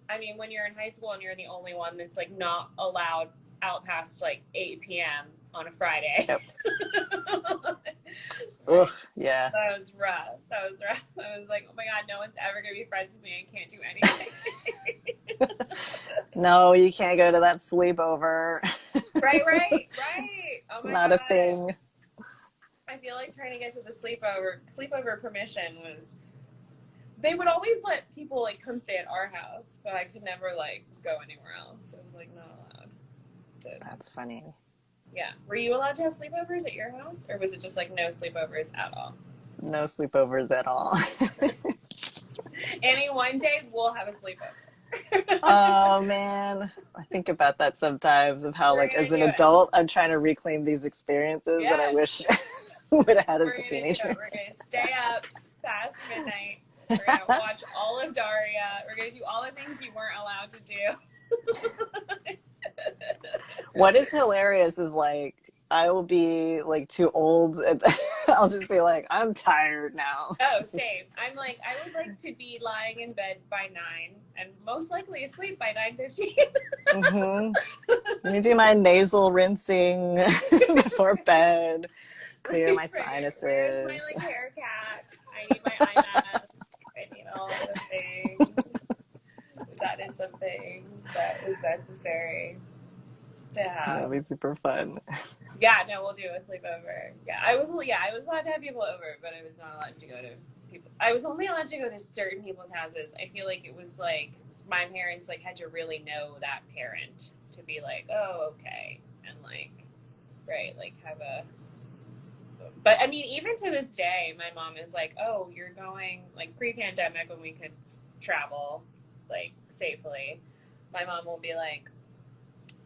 S1: I mean, when you're in high school and you're the only one that's like not allowed out past like 8 p.m. on a Friday.
S2: Yep. Ugh, yeah.
S1: That was rough. I was like, oh my God, no one's ever going to be friends with me. I can't do anything.
S2: No, you can't go to that sleepover.
S1: Right. Oh my
S2: Not
S1: God.
S2: a thing.
S1: I feel like trying to get to the sleepover permission was, they would always let people like come stay at our house, but I could never like go anywhere else. I was like not allowed. So,
S2: That's funny.
S1: yeah. Were you allowed to have sleepovers at your house, or was it just like no sleepovers at all?
S2: No sleepovers at all.
S1: Annie, one day we'll have a sleepover.
S2: Oh man, I think about that sometimes of how
S1: We're
S2: like
S1: gonna
S2: as an
S1: do it.
S2: adult I'm trying to reclaim these experiences that I wish would have had as a teenager.
S1: We're gonna stay up past midnight. We're gonna watch all of Daria. We're gonna do all the things you weren't allowed to do.
S2: What is hilarious is like I will be like too old and I'll just be like, I'm tired now.
S1: Oh, same. I'm like, I would like to be lying in bed by 9 and most likely asleep by 9:15.
S2: Mm-hmm. Let me do my nasal rinsing before bed, clear my sinuses.
S1: Where's my like hair cap? I need my eye mask. I need all the things. That is something that is necessary to have.
S2: That'll be super fun.
S1: Yeah, no, we'll do a sleepover. I was allowed to have people over, but I was not allowed to go to people. I was only allowed to go to certain people's houses. I feel like it was like my parents like had to really know that parent to be like, oh, okay, and like, right, like have a. But I mean, even to this day, my mom is like, oh, you're going like pre-pandemic when we could travel. like safely, my mom will be like,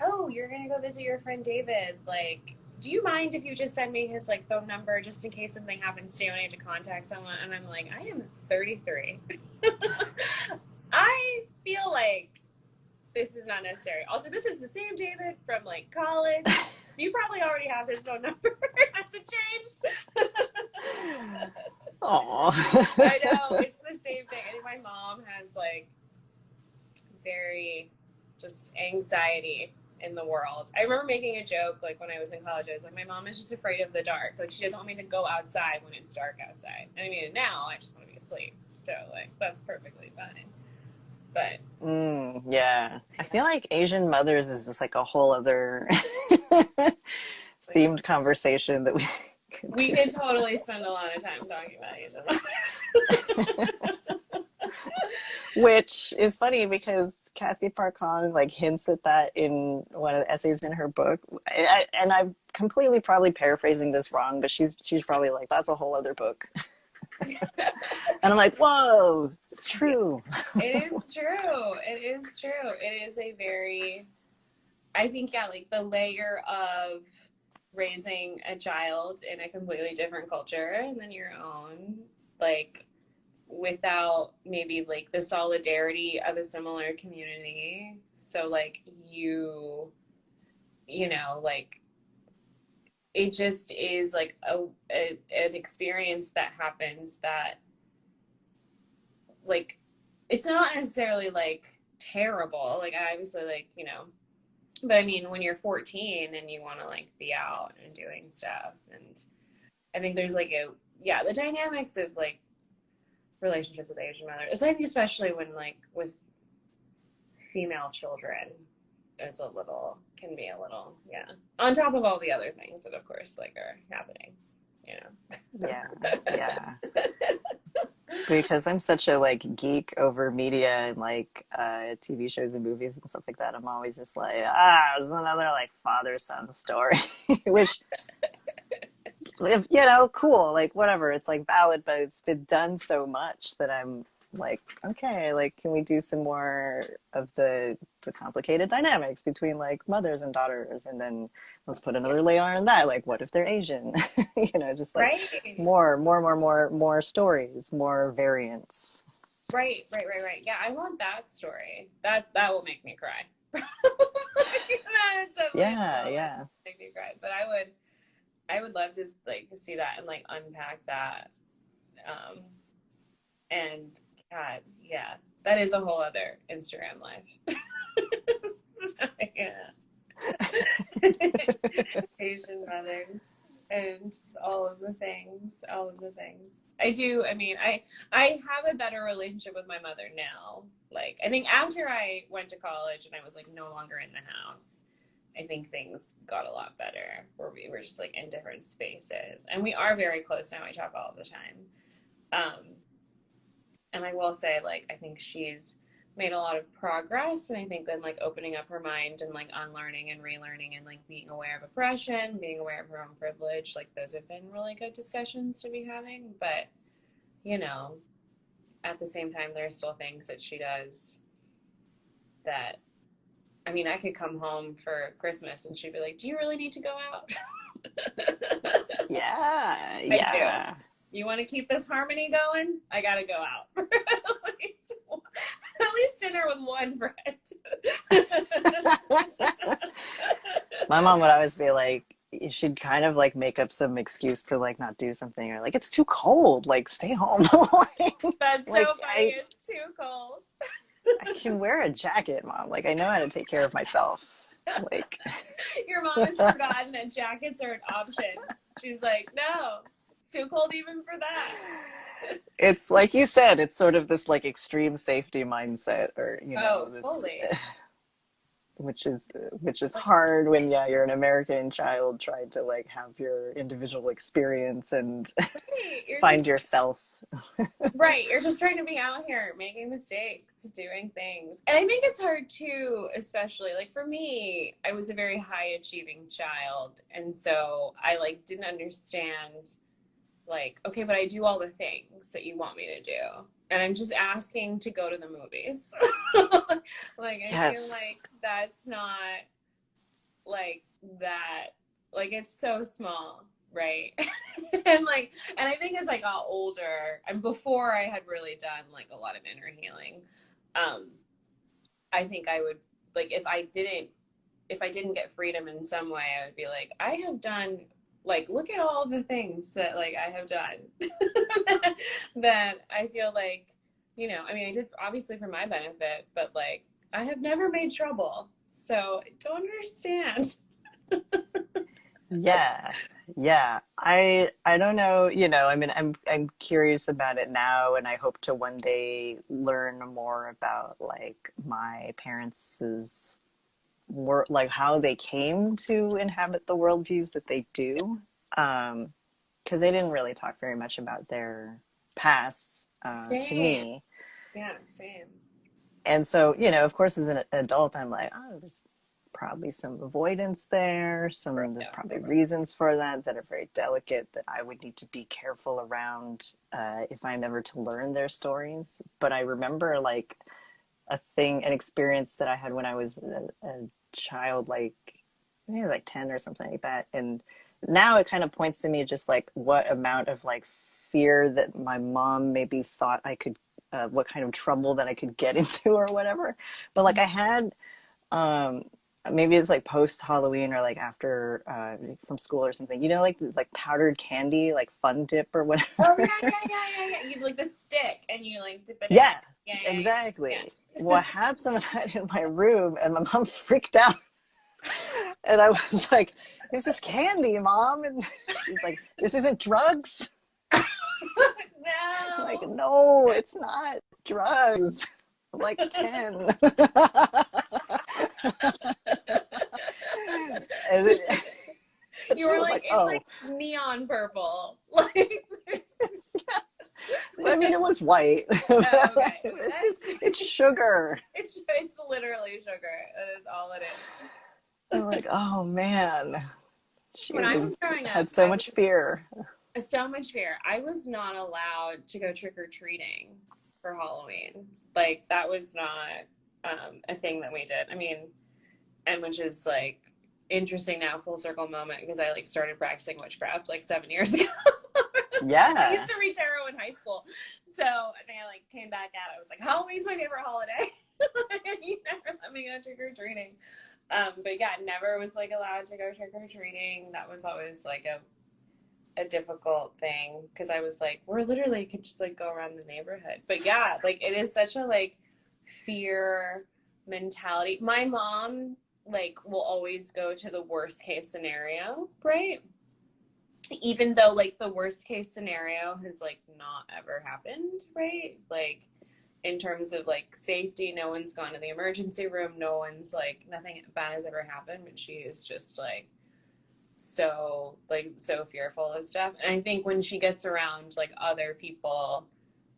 S1: oh, you're gonna go visit your friend David, like, do you mind if you just send me his like phone number just in case something happens to you and I need to contact someone? And I'm like, I am 33. I feel like this is not necessary. Also, this is the same David from like college, so you probably already have his phone number. Has it changed?
S2: Aw.
S1: I know, it's the same thing. I think my mom has like very just anxiety in the world. I remember making a joke like when I was in college. I was like, my mom is just afraid of the dark. Like she doesn't want me to go outside when it's dark outside. And I mean, now I just want to be asleep. So like that's perfectly fine. But
S2: yeah, I feel like Asian mothers is just like a whole other themed conversation that
S1: we could totally spend a lot of time talking about Asian mothers.
S2: Which is funny because Kathy Parkon like hints at that in one of the essays in her book, and I'm completely probably paraphrasing this wrong, but she's probably like, that's a whole other book. And I'm like, whoa, it's true.
S1: It is true. It is true. It is a very, I think, yeah, like the layer of raising a child in a completely different culture than your own, like without maybe like the solidarity of a similar community. So like you know, like it just is like an experience that happens that like it's not necessarily like terrible, like obviously, like, you know, but I mean when you're 14 and you want to like be out and doing stuff, and I think there's like the dynamics of like relationships with Asian mothers, I think especially when like with female children is can be a little, yeah, on top of all the other things that of course like are happening, you know.
S2: Yeah because I'm such a like geek over media and like TV shows and movies and stuff like that. I'm always just like, it's another like father-son story. Which, you know, cool, like whatever, it's like valid, but it's been done so much that I'm like, okay, like can we do some more of the complicated dynamics between like mothers and daughters, and then let's put another layer on that, like what if they're Asian? You know, just like
S1: Right.
S2: more stories, more variants.
S1: Right. Yeah, I want that story. That will make me cry.
S2: Yeah.
S1: Make me cry. But I would love to like see that and like unpack that. And God, yeah, that is a whole other Instagram life. So, yeah. Asian mothers and all of the things. I mean, I have a better relationship with my mother now. Like, I think after I went to college and I was like no longer in the house, I think things got a lot better where we were just like in different spaces, and we are very close now. I talk all the time. And I will say, like, I think she's made a lot of progress, and I think then like opening up her mind and like unlearning and relearning and like being aware of oppression, being aware of her own privilege, like those have been really good discussions to be having. But you know, at the same time, there's still things that she does that, I mean, I could come home for Christmas and she'd be like, do you really need to go out?
S2: Yeah.
S1: I do. You want to keep this harmony going? I gotta go out. At least dinner with one friend.
S2: My mom would always be like, she'd kind of like make up some excuse to like not do something, or like, it's too cold, like stay home.
S1: That's
S2: like,
S1: so funny. It's too cold.
S2: I can wear a jacket, Mom. Like, I know how to take care of myself. Like,
S1: your mom has forgotten that jackets are an option. She's like, no, it's too cold even for that.
S2: It's like you said, it's sort of this like extreme safety mindset, or you know, this,
S1: fully.
S2: which is hard when you're an American child trying to like have your individual experience and find yourself.
S1: Right, you're just trying to be out here making mistakes, doing things. And I think it's hard too, especially like for me, I was a very high achieving child, and so I like didn't understand like, okay, but I do all the things that you want me to do. and I'm just asking to go to the movies. Like, I
S2: Yes.
S1: feel like that's not like that, like, it's so small, right? And I think as I got older, and before I had really done like a lot of inner healing, I think I would, like, if I didn't get freedom in some way, I would be like, I have done, like, look at all the things that, like, I have done that I feel like, you know, I mean, I did obviously for my benefit, but like, I have never made trouble. So I don't understand.
S2: Yeah. Yeah. I don't know, you know, I mean, I'm curious about it now, and I hope to one day learn more about like my parents' work, like how they came to inhabit the worldviews that they do. Because they didn't really talk very much about their past to
S1: Same.
S2: me.
S1: Yeah, same.
S2: And so, you know, of course, as an adult, I'm like, oh, there's probably some avoidance there. There's
S1: Yeah.
S2: probably reasons for that that are very delicate that I would need to be careful around if I'm ever to learn their stories. But I remember like an experience that I had when I was a child, like maybe like 10 or something like that. And now it kind of points to me just like what amount of like fear that my mom maybe thought I could, what kind of trouble that I could get into or whatever. But like I had, um, maybe it's like post Halloween or like after from school or something, you know, like powdered candy, like Fun Dip or whatever.
S1: Oh, yeah. You like the stick and you like dip it in.
S2: Yeah,
S1: Yeah.
S2: exactly. Well, I had some of that in my room and my mom freaked out. And I was like, it's just candy, Mom. And she's like, this isn't drugs.
S1: No.
S2: I'm like, no, it's not drugs. I'm like 10. And
S1: You were like, it's
S2: oh.
S1: like neon purple. Like,
S2: I mean, it was white.
S1: Okay.
S2: It's sugar.
S1: It's literally sugar. That is all it is.
S2: I'm like, oh man.
S1: When I was growing up,
S2: had so much fear.
S1: So much fear. I was not allowed to go trick-or-treating for Halloween. Like, that was not a thing that we did. I mean, and which is like interesting now, full circle moment, because I like started practicing witchcraft like 7 years ago.
S2: Yeah.
S1: I used to read tarot in high school. So, and I like came back at it. I was like, Halloween's my favorite holiday. You never let me go trick-or-treating. But yeah, never was like allowed to go trick-or-treating. That was always like a difficult thing, because I was like, we're literally could just like go around the neighborhood. But yeah, like it is such a like fear mentality. My mom like will always go to the worst case scenario, right? Even though like the worst case scenario has like not ever happened, right? Like in terms of like safety, no one's gone to the emergency room, no one's like, nothing bad has ever happened, but she is just like so fearful of stuff. And I think when she gets around like other people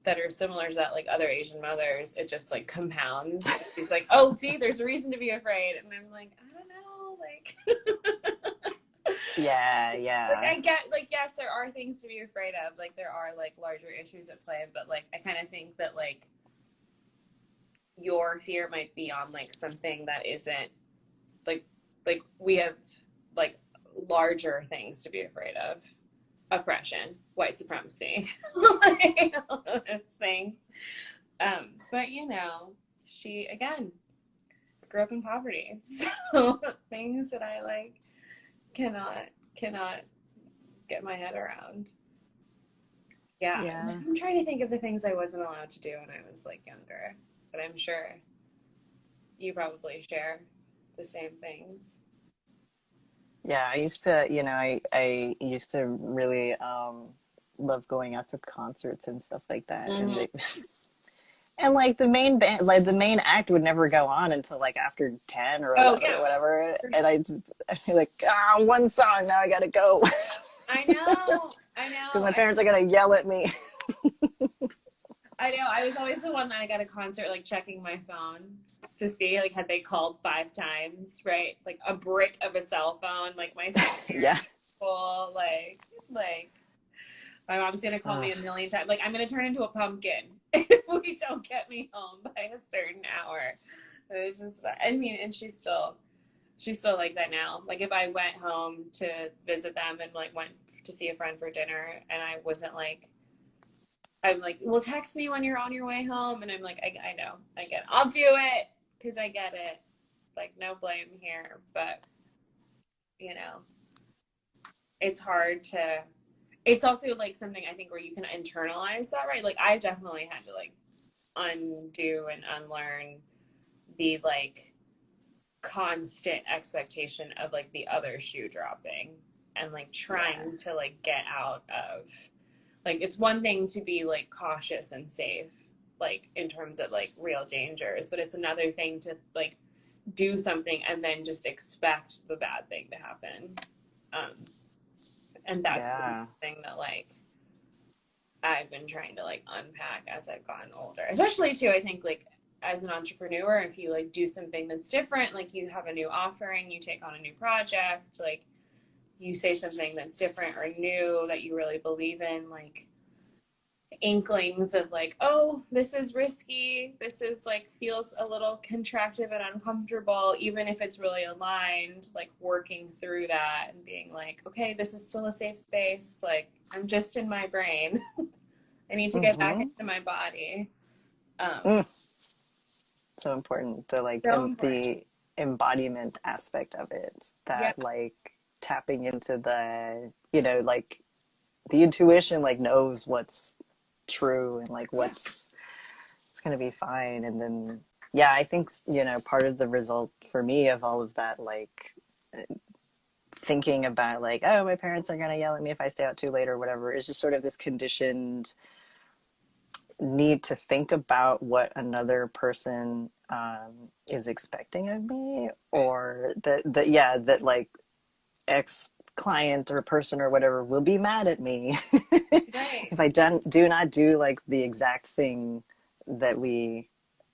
S1: that are similar to that, like other Asian mothers, it just like compounds. She's like, oh, see, there's a reason to be afraid. And I'm like, I don't know, like
S2: yeah.
S1: Like I get, like, yes, there are things to be afraid of. Like there are like larger issues at play, but like I kind of think that like your fear might be on like something that isn't like we have like larger things to be afraid of. Oppression, white supremacy, like all those things. But you know, she again grew up in poverty, so things that I like cannot get my head around. Yeah. I'm trying to think of the things I wasn't allowed to do when I was like younger, but I'm sure you probably share the same things.
S2: Yeah, I used to, you know, I used to really love going out to concerts and stuff like that.
S1: Mm-hmm.
S2: And like the main band, like the main act would never go on until like after 10 or 11 or whatever. And I feel like, one song, now I gotta go.
S1: I know.
S2: Because my parents are gonna yell at me.
S1: I know. I was always the one that I got a concert, like checking my phone to see, like, had they called 5 times, right? Like a brick of a cell phone, like my
S2: yeah.
S1: full, like, My mom's gonna call me a million times. Like, I'm gonna turn into a pumpkin if we don't get me home by a certain hour. It's just, I mean, and she's still like that now. Like, if I went home to visit them and like went to see a friend for dinner and I wasn't like, I'm like, well, text me when you're on your way home. And I'm like, I know, I get it. I'll do it because I get it. Like, no blame here. But, you know, it's hard to, it's also like something I think where you can internalize that, right? Like, I definitely had to like undo and unlearn the like constant expectation of like the other shoe dropping and like trying to like get out of, like, it's one thing to be like cautious and safe, like in terms of like real dangers, but it's another thing to like do something and then just expect the bad thing to happen. And that's the thing that like I've been trying to like unpack as I've gotten older, especially too, I think like as an entrepreneur, if you like do something that's different, like you have a new offering, you take on a new project, like you say something that's different or new that you really believe in, like inklings of like, oh, this is risky, this is like feels a little contractive and uncomfortable, even if it's really aligned, like working through that and being like, okay, this is still a safe space, like I'm just in my brain. I need to get back into my body.
S2: So important, the like the embodiment aspect of it, that like tapping into the, you know, like the intuition like knows what's true and like what's it's gonna be fine. And then I think, you know, part of the result for me of all of that, like thinking about like, oh, my parents are gonna yell at me if I stay out too late or whatever, is just sort of this conditioned need to think about what another person is expecting of me, or that like ex client or person or whatever will be mad at me if I do not do like the exact thing that we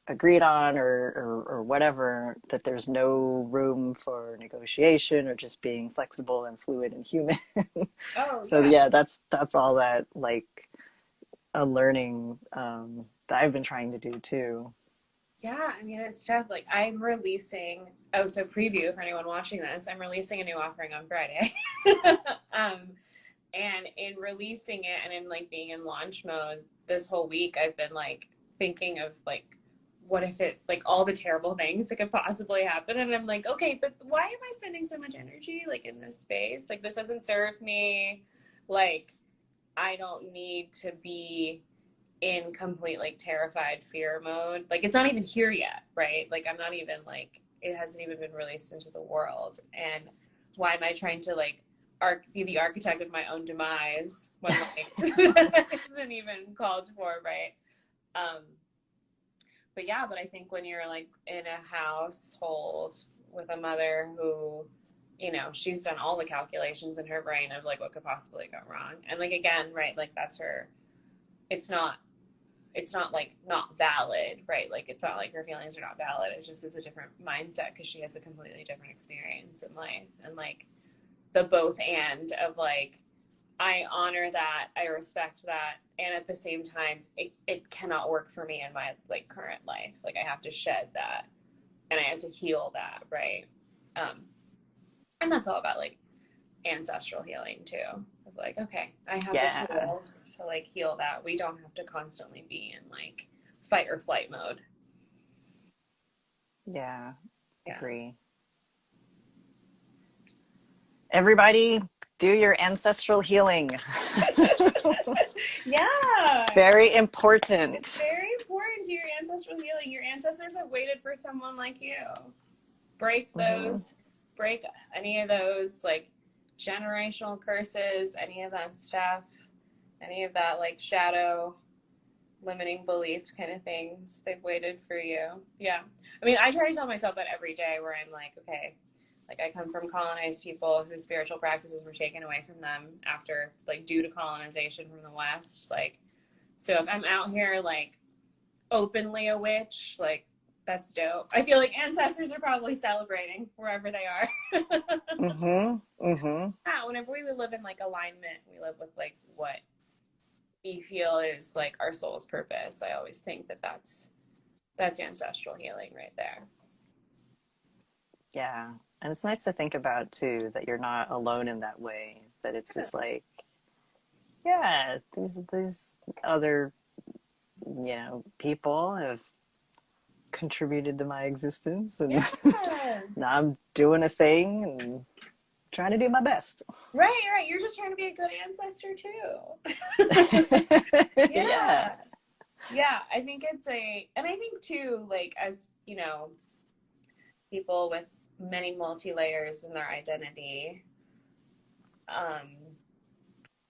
S2: agreed on or whatever, that there's no room for negotiation or just being flexible and fluid and human. That's all that like a learning that I've been trying to do too.
S1: Yeah, I mean, it's tough. Like, I'm releasing, so preview for anyone watching this, I'm releasing a new offering on Friday. And in releasing it and in like being in launch mode this whole week, I've been like thinking of like, what if it, like all the terrible things that could possibly happen. And I'm like, okay, but why am I spending so much energy like in this space? Like, this doesn't serve me. Like, I don't need to be in complete like terrified fear mode. Like, it's not even here yet, right? Like, I'm not even like, it hasn't even been released into the world. And why am I trying to like be the architect of my own demise when like that isn't even called for, right? But I think when you're like in a household with a mother who, you know, she's done all the calculations in her brain of like what could possibly go wrong, and like again, right, like that's her, it's not like not valid, right? Like, it's not like her feelings are not valid. It's just, it's a different mindset because she has a completely different experience in life. And like the both and of like, I honor that, I respect that, and at the same time, it cannot work for me in my like current life. Like, I have to shed that and I have to heal that, right? And that's all about like ancestral healing too. Of like, okay, I have the tools to like heal that. We don't have to constantly be in like fight or flight mode.
S2: Yeah. Agree. Everybody, do your ancestral healing. Very important.
S1: It's very important. Do your ancestral healing. Your ancestors have waited for someone like you. Break those, break any of those like generational curses, any of that stuff, any of that like shadow limiting belief kind of things. They've waited for you. Yeah. I mean, I try to tell myself that every day, where I'm like, okay, like I come from colonized people whose spiritual practices were taken away from them after like due to colonization from the West. Like, so if I'm out here like openly a witch, like that's dope. I feel like ancestors are probably celebrating wherever they are. Yeah, whenever we live in like alignment, we live with like what we feel is like our soul's purpose. I always think that that's ancestral healing right there.
S2: Yeah. And it's nice to think about too that you're not alone in that way. That it's just like, yeah, these other, people have contributed to my existence, and
S1: Yes.
S2: now I'm doing a thing and trying to do my best.
S1: Right. You're just trying to be a good ancestor too.
S2: Yeah.
S1: Yeah, I think and I think too, like, as people with many multi-layers in their identity,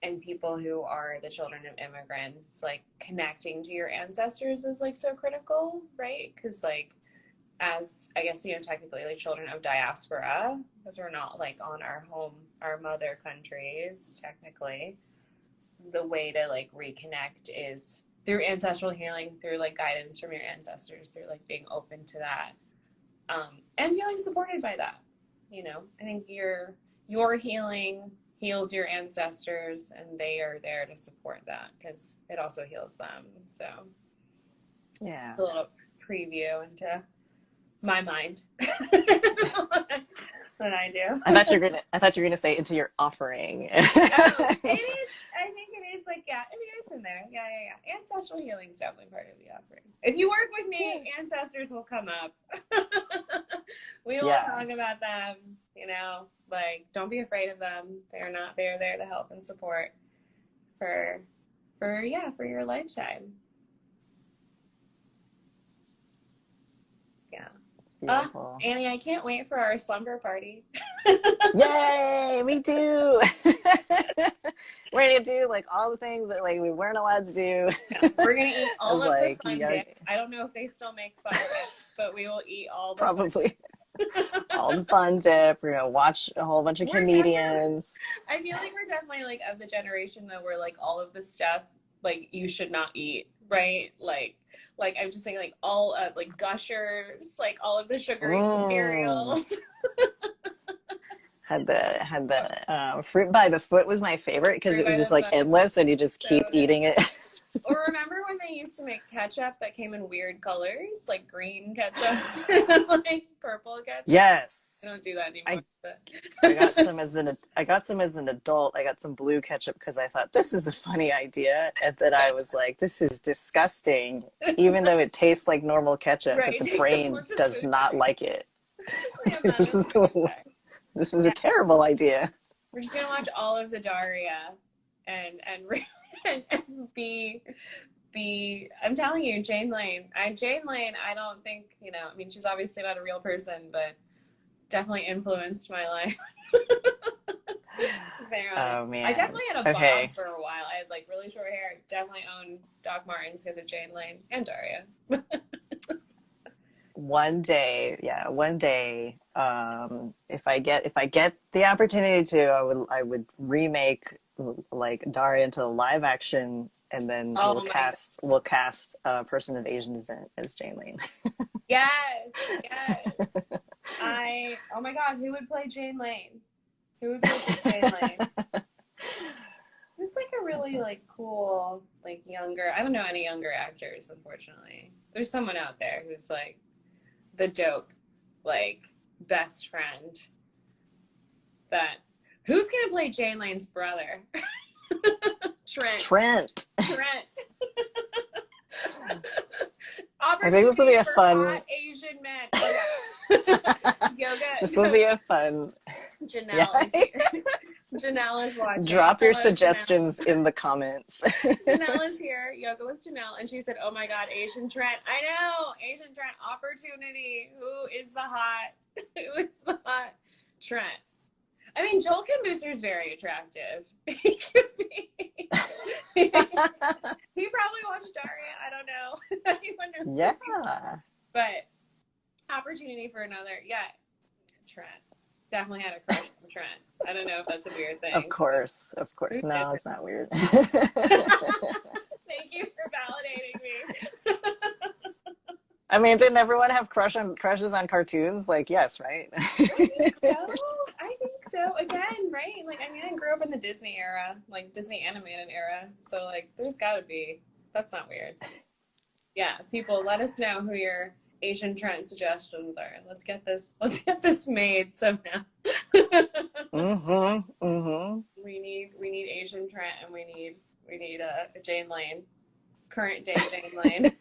S1: and people who are the children of immigrants, like, connecting to your ancestors is like so critical, right? Because, like, as I guess, technically, like, children of diaspora, because we're not like on our mother countries, technically, the way to like reconnect is through ancestral healing, through like guidance from your ancestors, through like being open to that, and feeling supported by that. I think your healing heals your ancestors, and they are there to support that because it also heals them. So
S2: Yeah,
S1: a little preview into my mind. What I do.
S2: I thought you were gonna say into your offering.
S1: It is. I think it is, like, yeah. I mean, it's in there. Yeah. Ancestral healing is definitely part of the offering. If you work with me, ancestors will come up. We will talk about them. Like, don't be afraid of them. They're there to help and support for your lifetime. Yeah.
S2: Beautiful.
S1: Annie, I can't wait for our slumber party.
S2: Yay, me too. We're gonna do like all the things that like we weren't allowed to do.
S1: Yeah, we're gonna eat all of
S2: like,
S1: the fun dip. I don't know if they still make fun dip, but we will eat all the
S2: probably all the fun dip. We're gonna watch a whole bunch of comedians.
S1: I feel like we're definitely like of the generation though where like all of the stuff like you should not eat, right? Like I'm just saying, like, all of like Gushers, like all of the sugary cereals.
S2: Had the fruit by the foot was my favorite because it was just like endless and you just keep eating it.
S1: Or remember when they used to make ketchup that came in weird colors, like green ketchup, like purple ketchup?
S2: Yes.
S1: I don't do that anymore.
S2: I got some as an adult. I got some blue ketchup because I thought this is a funny idea, and then I was like, this is disgusting, even though it tastes like normal ketchup, but the brain does not like it. This is a terrible idea.
S1: We're just gonna watch all of the Daria and be I'm telling you, Jane Lane, I don't think, I mean, she's obviously not a real person, but definitely influenced my life.
S2: Oh man.
S1: I definitely had a bob for a while. I had like really short hair. I definitely owned Doc Martens because of Jane Lane and Daria.
S2: One day, if I get the opportunity to, I would remake like Daria into live action, and then we'll cast a person of Asian descent as Jane Lane.
S1: Yes. Oh my God, who would play Jane Lane? Who would play Jane Lane? It's like a really like cool, like younger, I don't know any younger actors, unfortunately. There's someone out there who's like the dope, like, best friend who's gonna play Jane Lane's brother? Trent.
S2: I think this will be a fun
S1: Asian man. Yoga.
S2: This will be a fun.
S1: Janelle is here. Janelle is watching.
S2: Drop your suggestions in the comments.
S1: Janelle is here, Yoga with Janelle, and she said, oh my God, Asian Trent. I know, Asian Trent, opportunity. Who is the hot Trent? I mean, Joel Kim Booster's very attractive. He could be. He probably watched Daria. I don't know.
S2: Yeah.
S1: But opportunity for another. Yeah. Trent. Definitely had a crush on Trent. I don't know if that's a weird thing.
S2: Of course. No, it's not weird.
S1: Thank you for validating me.
S2: I mean, didn't everyone have crushes on cartoons? Like, yes, right?
S1: I think So again, right? Like, I mean, I grew up in the Disney era, like Disney animated era. So like, there's gotta be, that's not weird. Yeah, people, let us know who your Asian trend suggestions are. Let's get this made somehow.
S2: Mm-hmm. Mm-hmm.
S1: We need Asian Trent, and we need a Jane Lane, current day Jane Lane.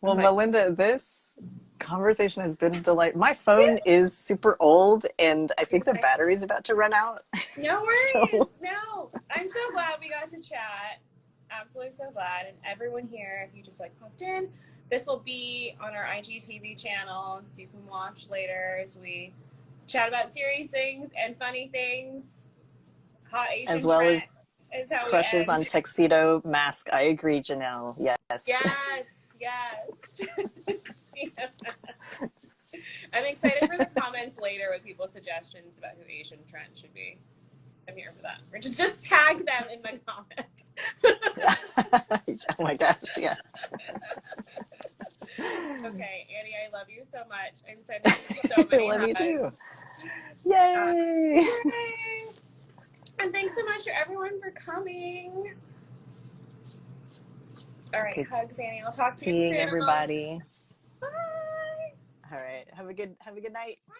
S2: Well,
S1: Oh
S2: Melinda, this conversation has been a delight. My phone is super old, and I think the battery's about to run out.
S1: No worries.
S2: So...
S1: No, I'm so glad we got to chat. Absolutely so glad. And everyone here, if you just like popped in, this will be on our IGTV channel, so you can watch later as we chat about serious things and funny things. Hot Asian
S2: as well
S1: Trent
S2: as
S1: is how
S2: crushes
S1: we end.
S2: on tuxedo mask. I agree, Janelle. Yes.
S1: Yes. I'm excited for the comments later with people's suggestions about who Asian Trent should be. I'm here for that. Or just tag them in the comments.
S2: Oh my gosh, yeah.
S1: Okay, Annie, I love you so much. I'm sending you so many
S2: I love
S1: hugs.
S2: you too. Yay!
S1: Yay! And thanks so much to everyone for coming. All right,
S2: Good
S1: hugs, Annie. I'll talk to you
S2: seeing
S1: soon.
S2: everybody.
S1: Bye.
S2: All right. Have a good night.
S1: Bye.